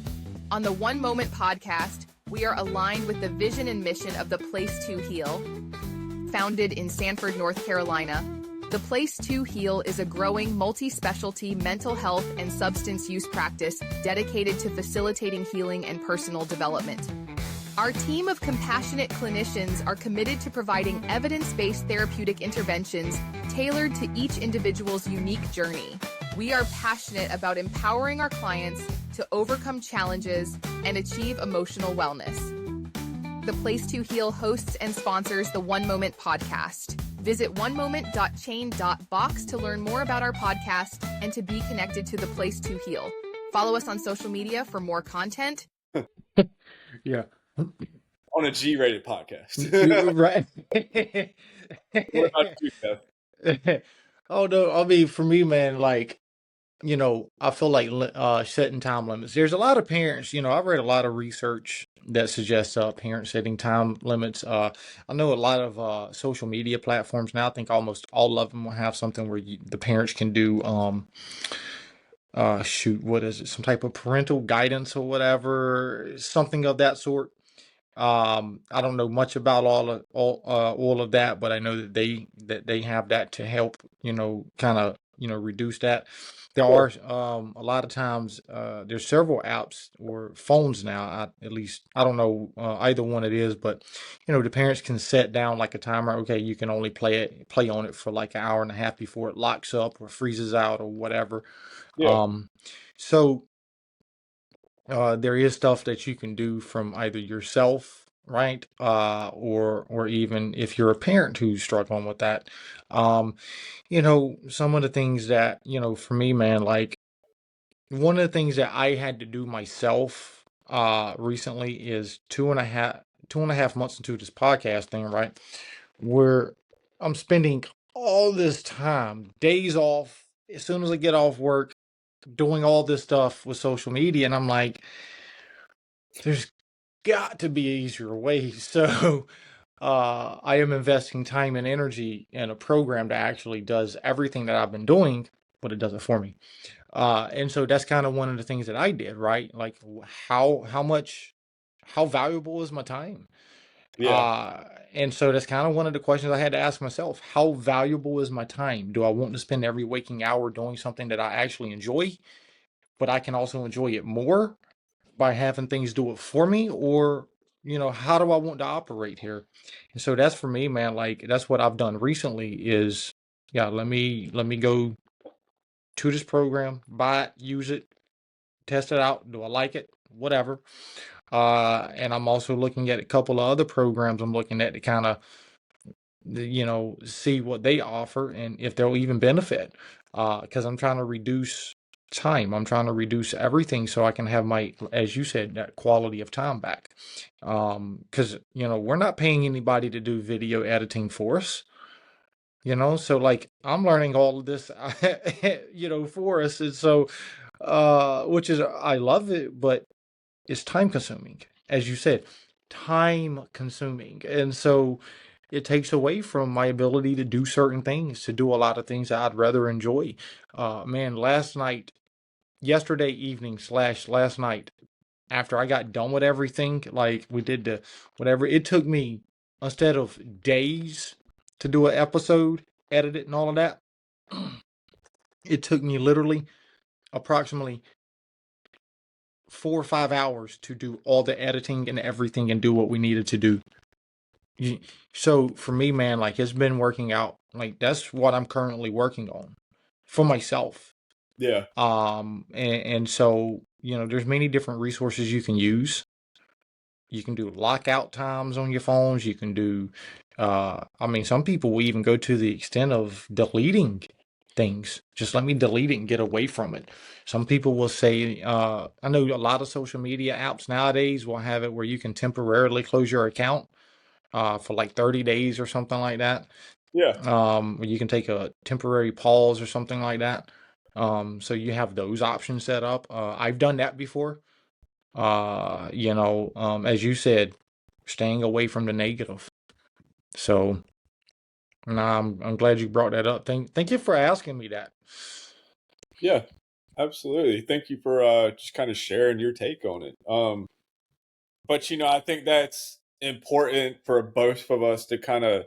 On the One Moment podcast, we are aligned with the vision and mission of The Place to Heal. Founded in Sanford, North Carolina, The Place to Heal is a growing multi-specialty mental health and substance use practice dedicated to facilitating healing and personal development. Our team of compassionate clinicians are committed to providing evidence-based therapeutic interventions tailored to each individual's unique journey. We are passionate about empowering our clients to overcome challenges and achieve emotional wellness. The Place to Heal hosts and sponsors the One Moment podcast. Visit onemoment.chain.box to learn more about our podcast and to be connected to The Place to Heal. Follow us on social media for more content. Yeah. On a G-rated podcast. Right. What about you, Kev? Oh no, I mean for me, man, like, I feel like setting time limits. There's a lot of parents, I've read a lot of research that suggests parents setting time limits. I know a lot of social media platforms now. I think almost all of them will have something where the parents can do what is it? Some type of parental guidance or whatever, something of that sort. I don't know much about all of that, but I know that they have that to help, kind of, reduce that. There Sure. are a lot of times there's several apps or phones now. At least I don't know either one it is, but the parents can set down like a timer. Okay, you can only play on it for like an hour and a half before it locks up or freezes out or whatever. Yeah. Um, so there is stuff that you can do from either yourself, right? Or even if you're a parent who's struggling with that. Um, some of the things that, for me, man, like one of the things that I had to do myself recently is 2.5 months into this podcast thing, right? Where I'm spending all this time, days off, as soon as I get off work, doing all this stuff with social media, and I'm like, there's got to be easier ways. So I am investing time and energy in a program that actually does everything that I've been doing, but it does it for me. And so that's kind of one of the things that I did, right? Like how valuable is my time? Yeah. And so that's kind of one of the questions I had to ask myself. How valuable is my time? Do I want to spend every waking hour doing something that I actually enjoy, but I can also enjoy it more by having things do it for me? Or how do I want to operate here? And so that's for me, man. Like that's what I've done recently is, yeah, let me go to this program, buy it, use it, test it out. Do I like it? Whatever. And I'm also looking at a couple of other programs I'm looking at to kind of, see what they offer and if they'll even benefit. Because I'm trying to reduce time. I'm trying to reduce everything so I can have my, as you said, that quality of time back. Because, we're not paying anybody to do video editing for us. So like I'm learning all of this, for us. And so, which is, I love it, but it's time consuming, as you said, time consuming. And so it takes away from my ability to do certain things, to do a lot of things that I'd rather enjoy. Man, yesterday evening slash last night, after I got done with everything, like we did the whatever, it took me, instead of days to do an episode, edit it and all of that, it took me literally approximately 4 or 5 hours to do all the editing and everything and do what we needed to do. So for me, man, like it's been working out. Like that's what I'm currently working on for myself. Yeah. And so, there's many different resources you can use. You can do lockout times on your phones. You can do, I mean, some people will even go to the extent of deleting things. Just let me delete it and get away from it. Some people will say, I know a lot of social media apps nowadays will have it where you can temporarily close your account for like 30 days or something like that. Yeah. Where you can take a temporary pause or something like that. So you have those options set up. I've done that before. As you said, staying away from the negative. So, nah, I'm glad you brought that up. Thank you for asking me that. Yeah. Absolutely. Thank you for just kind of sharing your take on it. But I think that's important for both of us to kind of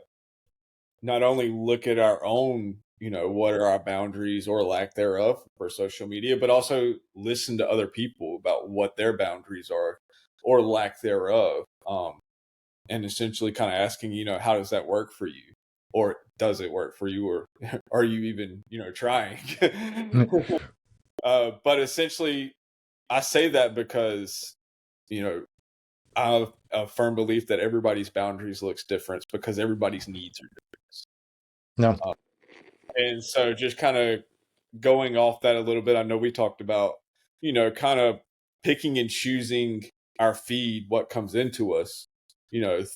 not only look at our own, what are our boundaries or lack thereof for social media, but also listen to other people about what their boundaries are or lack thereof. And essentially kind of asking, how does that work for you? Or does it work for you? Or are you even, trying? But essentially, I say that because, I have a firm belief that everybody's boundaries looks different because everybody's needs are No, different. And so just kind of going off that a little bit, I know we talked about, kind of picking and choosing our feed, what comes into us,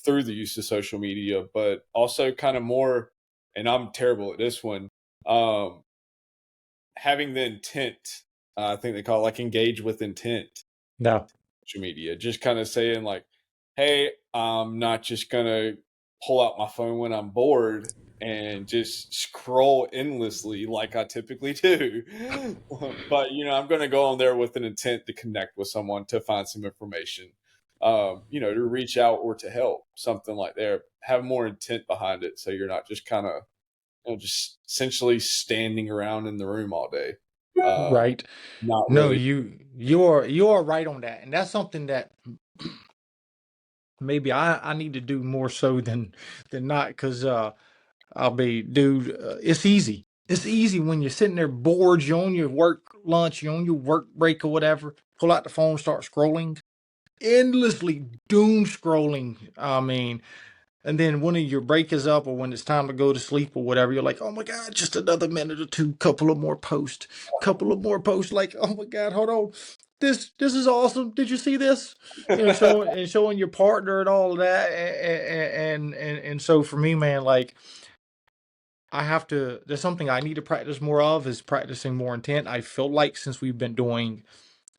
through the use of social media, but also kind of more, and I'm terrible at this one, um, having the intent, I think they call it like engage with intent, no, social media, just kind of saying like, hey, I'm not just going to pull out my phone when I'm bored and just scroll endlessly like I typically do. But, I'm going to go on there with an intent to connect with someone to find some information. to reach out or to help, something like that. Have more intent behind it, so you're not just kind of just essentially standing around in the room all day, Right. not No, really. you are right on that. And that's something that maybe I need to do more so than not, because I'll be, dude, it's easy. It's easy when you're sitting there bored, you're on your work lunch, you're on your work break or whatever, pull out the phone, start scrolling, endlessly doom scrolling. I mean, and then when your break is up or when it's time to go to sleep or whatever, you're like, oh my God, just another minute or two, couple of more posts. Like, oh my God, hold on. This is awesome. Did you see this? Showing your partner and all of that. And so for me, man, like, there's something I need to practice more of, is practicing more intent. I feel like since we've been doing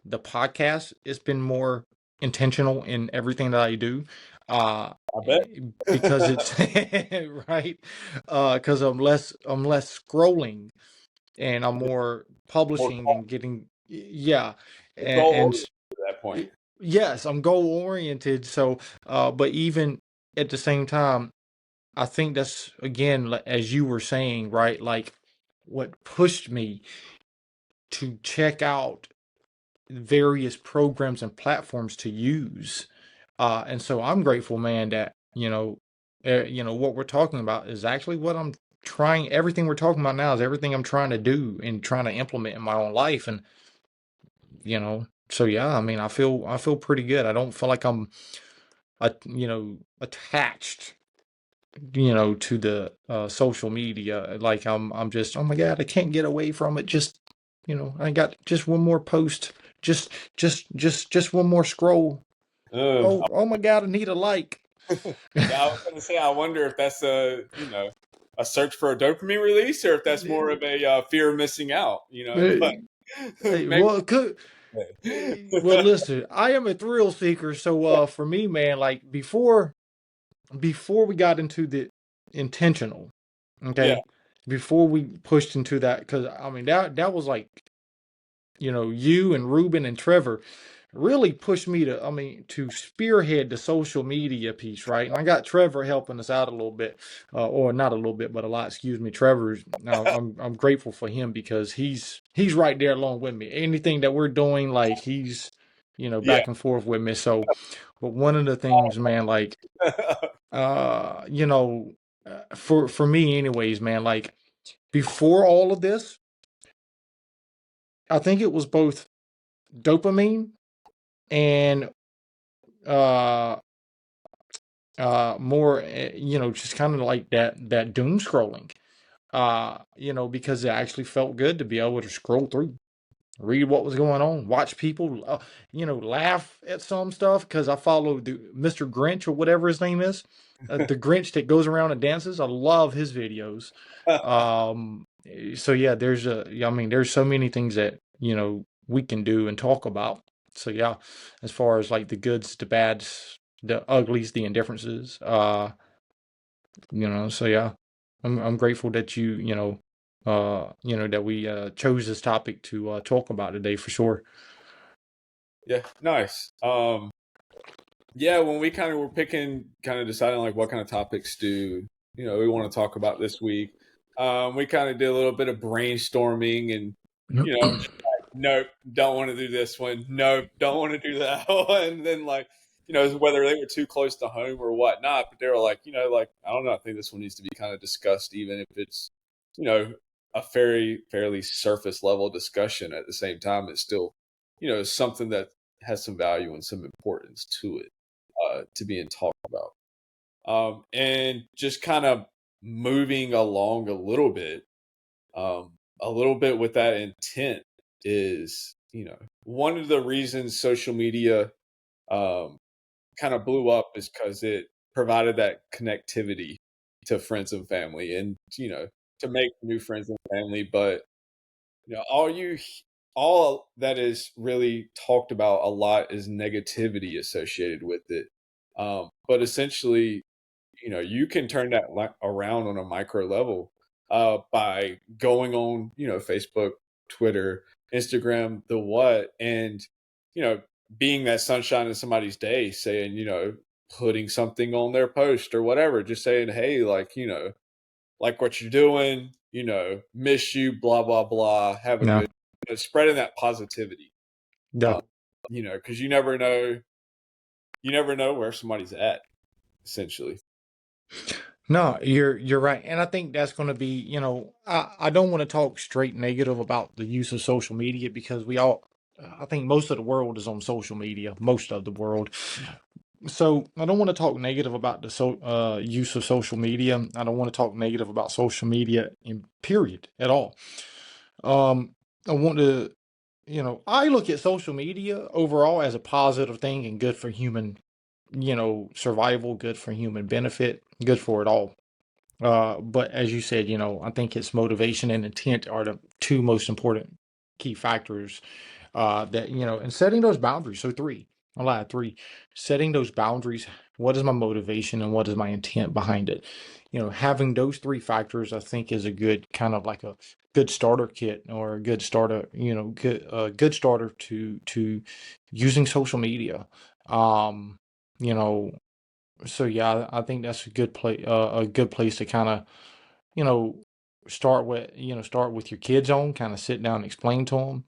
the podcast, it's been more intentional in everything that I do. Uh, I bet. because it's right. Because I'm less scrolling and I'm more More publishing and getting, yeah. And, goal and oriented at that point. yes, I'm goal oriented. So, but even at the same time, I think that's, again, as you were saying, right? Like, what pushed me to check out various programs and platforms to use. And so I'm grateful, man, that, what we're talking about is actually what I'm trying. Everything we're talking about now is everything I'm trying to do and trying to implement in my own life. And, so yeah, I mean, I feel pretty good. I don't feel like I'm, attached, to the social media. Like I'm just, oh my God, I can't get away from it. Just, I got just one more post, just one more scroll. Uh, Oh my God, I need a like. yeah, I was gonna say, I wonder if that's a search for a dopamine release, or if that's more of a fear of missing out. But maybe. Well, it could. Well, listen, I am a thrill seeker, so for me, man, like, before we got into the intentional, Yeah. okay, before we pushed into that, because I mean that was like, you and Ruben and Trevor really pushed me to, I mean, to spearhead the social media piece, right? And I got Trevor helping us out a little bit, or not a little bit, but a lot. Excuse me, Trevor's. Now I'm grateful for him because he's right there along with me. Anything that we're doing, like, he's, Yeah. back and forth with me. So, but one of the things, man, like, uh, you know, for me, anyways, man, like, before all of this, I think it was both dopamine and uh more, just kind of like that doom scrolling, because it actually felt good to be able to scroll through, read what was going on, watch people, laugh at some stuff, because I follow the Mr. Grinch or whatever his name is, the Grinch that goes around and dances. I love his videos. So yeah, I mean, there's so many things that, we can do and talk about. So yeah, as far as like the goods, the bads, the uglies, the indifferences, so yeah, I'm grateful that that we chose this topic to talk about today, for sure. Yeah. Nice. Yeah. When we kind of were deciding like what kind of topics do we want to talk about this week, we kind of did a little bit of brainstorming, and you know nope, don't want to do this one. Nope, don't want to do that one. And then, like, whether they were too close to home or whatnot, but they were like, like, I don't know, I think this one needs to be kind of discussed, even if it's, you know, a fairly surface level discussion. At the same time, it's still, something that has some value and some importance to it, to being talked about. And just kind of moving along a little bit with that intent is, one of the reasons social media um, kind of blew up is because it provided that connectivity to friends and family, and, to make new friends and family. But, all that is really talked about a lot is negativity associated with it. But essentially, you can turn that around on a micro level, by going on, Facebook, Twitter, Instagram, the what, and, being that sunshine in somebody's day, saying, putting something on their post or whatever, just saying, hey, like, like what you're doing, miss you, blah, blah, blah, have a Yeah. good, spreading that positivity, Yeah. because you never know where somebody's at, essentially. No, you're right. And I think that's going to be, I don't want to talk straight negative about the use of social media because I think most of the world is on social media, most of the world. So I don't want to talk negative about the use of social media. I don't want to talk negative about social media in period at all. I want to, I look at social media overall as a positive thing and good for human, survival, good for human benefit, good for it all. But as you said, I think it's motivation and intent are the two most important key factors that, and setting those boundaries. So three, I lied, three, setting those boundaries. What is my motivation and what is my intent behind it? Having those three factors, I think is a good kind of like a good starter kit or a good starter, good starter to using social media. Um, you know, so yeah, I think that's a good place to kind of, you know, start with your kids on, kind of sit down and explain to them.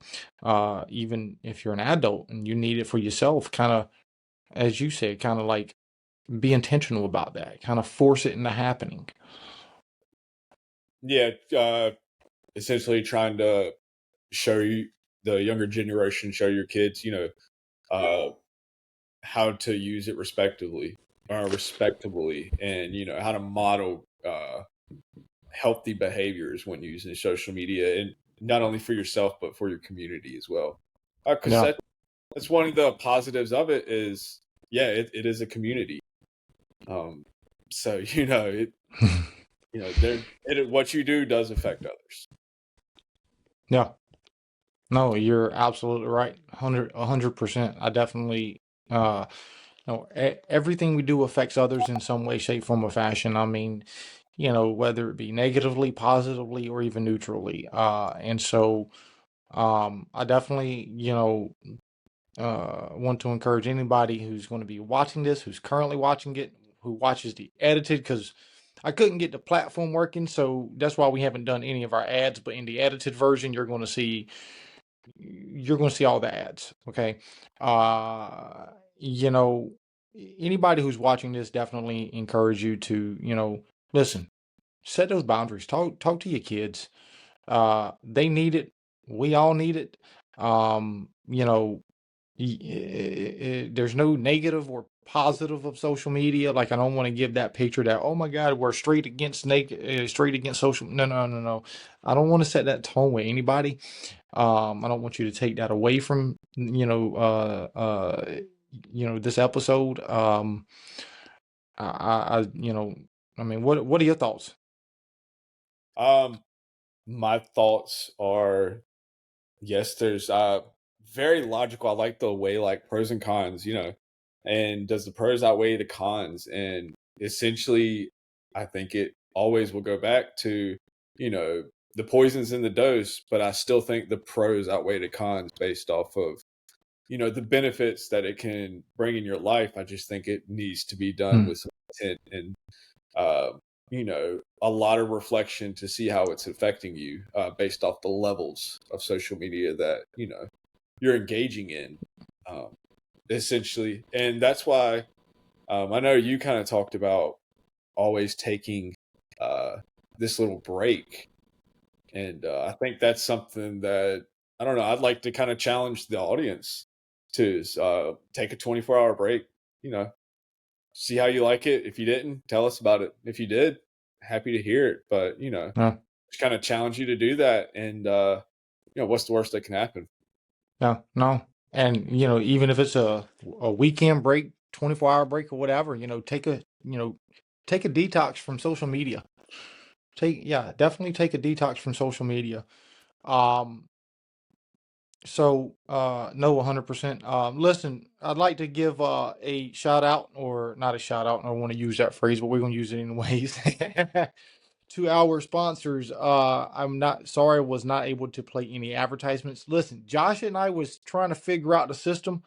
Even if you're an adult and you need it for yourself, kind of, as you said, kind of like be intentional about that, kind of force it into happening. Yeah, essentially trying to show you the younger generation, show your kids, uh, how to use it respectably, and how to model healthy behaviors when using social media, and not only for yourself but for your community as well. Because Yeah. that's one of the positives of it is, yeah, it is a community. So what you do does affect others. Yeah. No, you're absolutely right. 100%. I definitely, everything we do affects others in some way, shape, form, or fashion. I mean, whether it be negatively, positively, or even neutrally. And so, I definitely, want to encourage anybody who's going to be watching this, who's currently watching it, who watches the edited, because I couldn't get the platform working, so that's why we haven't done any of our ads. But in the edited version, you're going to see all the ads. Okay. You know, anybody who's watching this definitely encourage you to, listen, set those boundaries. Talk to your kids. They need it. We all need it. You know, there's no negative or positive of social media. Like I don't want to give that picture that, oh my God, we're straight against social. No, no, no, no. I don't want to set that tone with anybody. I don't want you to take that away from this episode. I mean, what are your thoughts? My thoughts are, yes, there's very logical. I like the way, like, pros and cons, and does the pros outweigh the cons? And essentially, I think it always will go back to, the poisons in the dose, but I still think the pros outweigh the cons based off of, the benefits that it can bring in your life. I just think it needs to be done Hmm. with some intent and, uh, a lot of reflection to see how it's affecting you, based off the levels of social media that, you're engaging in, um, essentially. And that's why, I know you kind of talked about always taking this little break. And I think that's something that, I don't know, I'd like to kind of challenge the audience to take a 24-hour break, you know, see how you like it. If you didn't, tell us about it. If you did, happy to hear it. But, Yeah, just kind of challenge you to do that. And, what's the worst that can happen? yeah, no, and even if it's a weekend break, 24-hour break or whatever, take a detox from social media. Definitely take a detox from social media. Um, So, no, 100%. Listen, I'd like to give a shout out, or not a shout out, I don't want to use that phrase, but we're going to use it anyways. To our sponsors. I'm not sorry I was not able to play any advertisements. Listen, Josh and I was trying to figure out the system.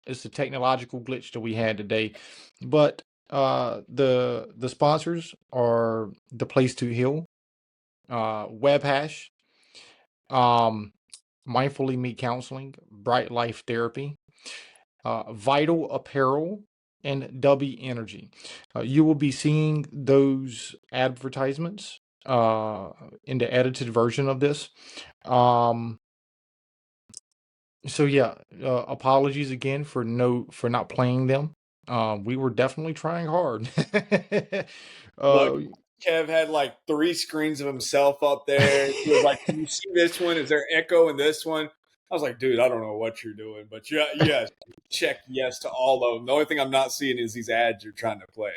It's a technological glitch that we had today. But the sponsors are the Place to Heal, Web Hash, um, Mindfully Me Counseling, Bright Life Therapy, Vital Apparel, and W Energy. You will be seeing those advertisements in the edited version of this. So yeah, apologies again for not playing them. We were definitely trying hard. Look, uh, Kev had like 3 screens of himself up there. He was like, "Can you see this one? Is there echo in this one?" I was like, "Dude, I don't know what you're doing, but yeah, yes, check yes to all of them. The only thing I'm not seeing is these ads you're trying to play."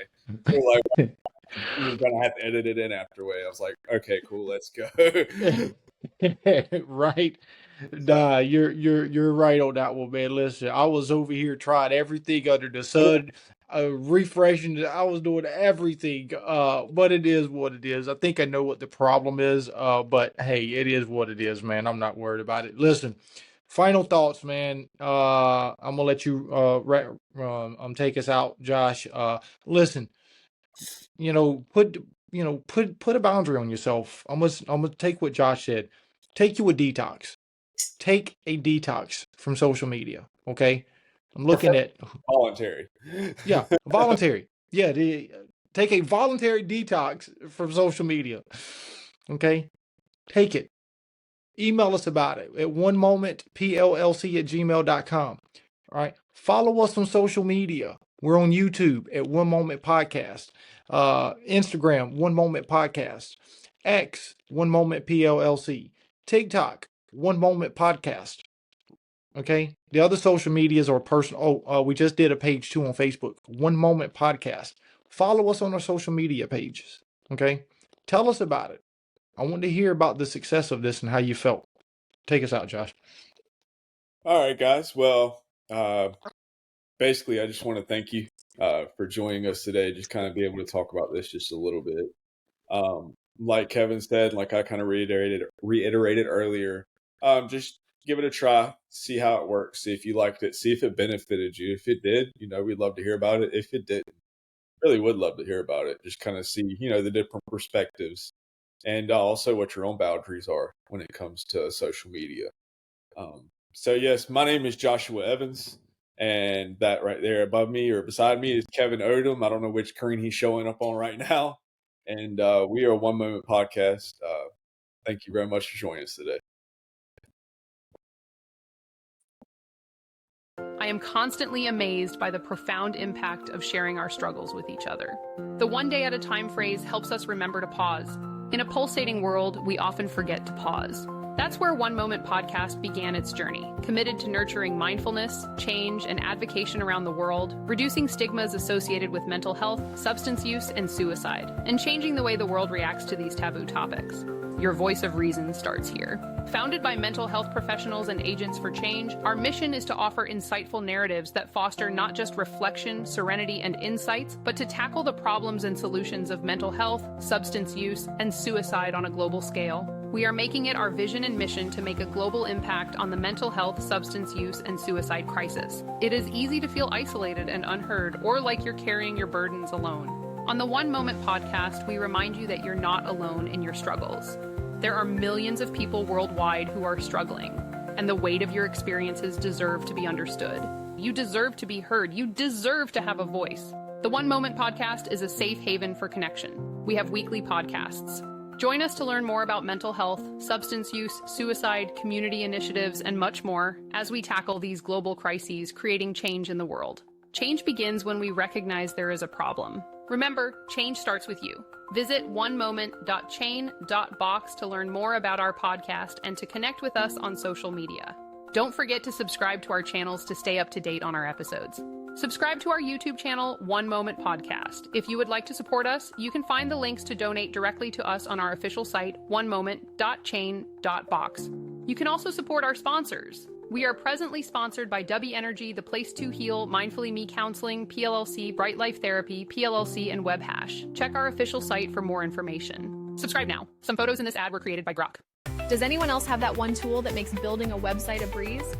You're like, "You're gonna have to edit it in afterward." I was like, "Okay, cool, let's go." right. Nah, you're right on that one, man. Listen, I was over here trying everything under the sun, refreshing. I was doing everything. But it is what it is. I think I know what the problem is. But hey, it is what it is, man. I'm not worried about it. Listen, final thoughts, man. I'm gonna let you take us out, Josh. Listen, put a boundary on yourself. I'm gonna take what Josh said. Take you a detox. Take a detox from social media. Okay. I'm looking at Voluntary. voluntary. Yeah, take a voluntary detox from social media. Okay. Take it. Email us about it at onemoment.plc@gmail.com. All right. Follow us on social media. We're on YouTube at One Moment Podcast, Instagram, One Moment Podcast, X, One Moment PLLC, TikTok, One Moment Podcast. Okay. The other social medias are personal. We just did a page too on Facebook, One Moment Podcast. Follow us on our social media pages. Okay. Tell us about it. I want to hear about the success of this and how you felt. Take us out, Josh. All right, guys. Well, basically, I just want to thank you for joining us today. Just kind of be able to talk about this just a little bit. Like Kevin said, like I kind of reiterated earlier, just give it a try, see how it works, see if you liked it, see if it benefited you. If it did, we'd love to hear about it. If it didn't, really would love to hear about it. Just kind of see, the different perspectives and also what your own boundaries are when it comes to social media. So yes, my name is Joshua Evans, and that right there above me or beside me is Kevin Odom. I don't know which screen he's showing up on right now. And we are One Moment Podcast. Thank you very much for joining us today. I am constantly amazed by the profound impact of sharing our struggles with each other. The one day at a time phrase helps us remember to pause. In a pulsating world, we often forget to pause. That's where One Moment Podcast began its journey, committed to nurturing mindfulness, change, and advocacy around the world, reducing stigmas associated with mental health, substance use, and suicide, and changing the way the world reacts to these taboo topics. Your voice of reason starts here. Founded by mental health professionals and agents for change, our mission is to offer insightful narratives that foster not just reflection, serenity, and insights, but to tackle the problems and solutions of mental health, substance use, and suicide on a global scale. We are making it our vision and mission to make a global impact on the mental health, substance use, and suicide crisis. It is easy to feel isolated and unheard, or like you're carrying your burdens alone. On the One Moment Podcast, we remind you that you're not alone in your struggles. There are millions of people worldwide who are struggling, and the weight of your experiences deserve to be understood. You deserve to be heard. You deserve to have a voice. The One Moment Podcast is a safe haven for connection. We have weekly podcasts. Join us to learn more about mental health, substance use, suicide, community initiatives, and much more as we tackle these global crises, creating change in the world. Change begins when we recognize there is a problem. Remember, change starts with you. Visit onemoment.chain.box to learn more about our podcast and to connect with us on social media. Don't forget to subscribe to our channels to stay up to date on our episodes. Subscribe to our YouTube channel, One Moment Podcast. If you would like to support us, you can find the links to donate directly to us on our official site, onemoment.chain.box. You can also support our sponsors. We are presently sponsored by W Energy, The Place to Heal, Mindfully Me Counseling, PLLC, Bright Life Therapy, PLLC, and Web Hash. Check our official site for more information. Subscribe now. Some photos in this ad were created by Grok. Does anyone else have that one tool that makes building a website a breeze?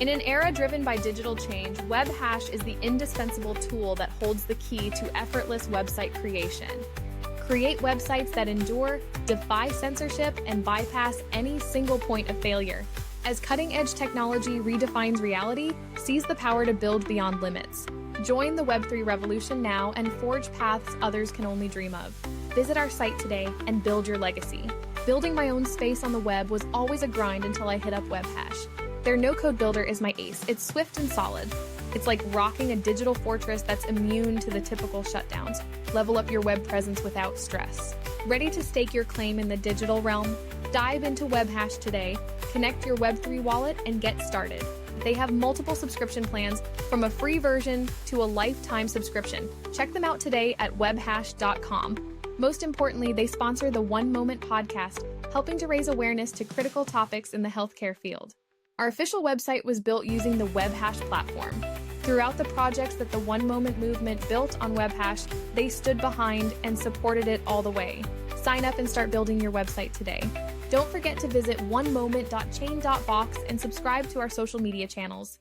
In an era driven by digital change, WebHash is the indispensable tool that holds the key to effortless website creation. Create websites that endure, defy censorship, and bypass any single point of failure. As cutting-edge technology redefines reality, seize the power to build beyond limits. Join the Web3 revolution now and forge paths others can only dream of. Visit our site today and build your legacy. Building my own space on the web was always a grind until I hit up WebHash. Their no-code builder is my ace. It's swift and solid. It's like rocking a digital fortress that's immune to the typical shutdowns. Level up your web presence without stress. Ready to stake your claim in the digital realm? Dive into WebHash today, connect your Web3 wallet, and get started. They have multiple subscription plans, from a free version to a lifetime subscription. Check them out today at webhash.com. Most importantly, they sponsor the One Moment podcast, helping to raise awareness to critical topics in the healthcare field. Our official website was built using the WebHash platform. Throughout the projects that the One Moment movement built on WebHash, they stood behind and supported it all the way. Sign up and start building your website today. Don't forget to visit onemoment.chain.box and subscribe to our social media channels.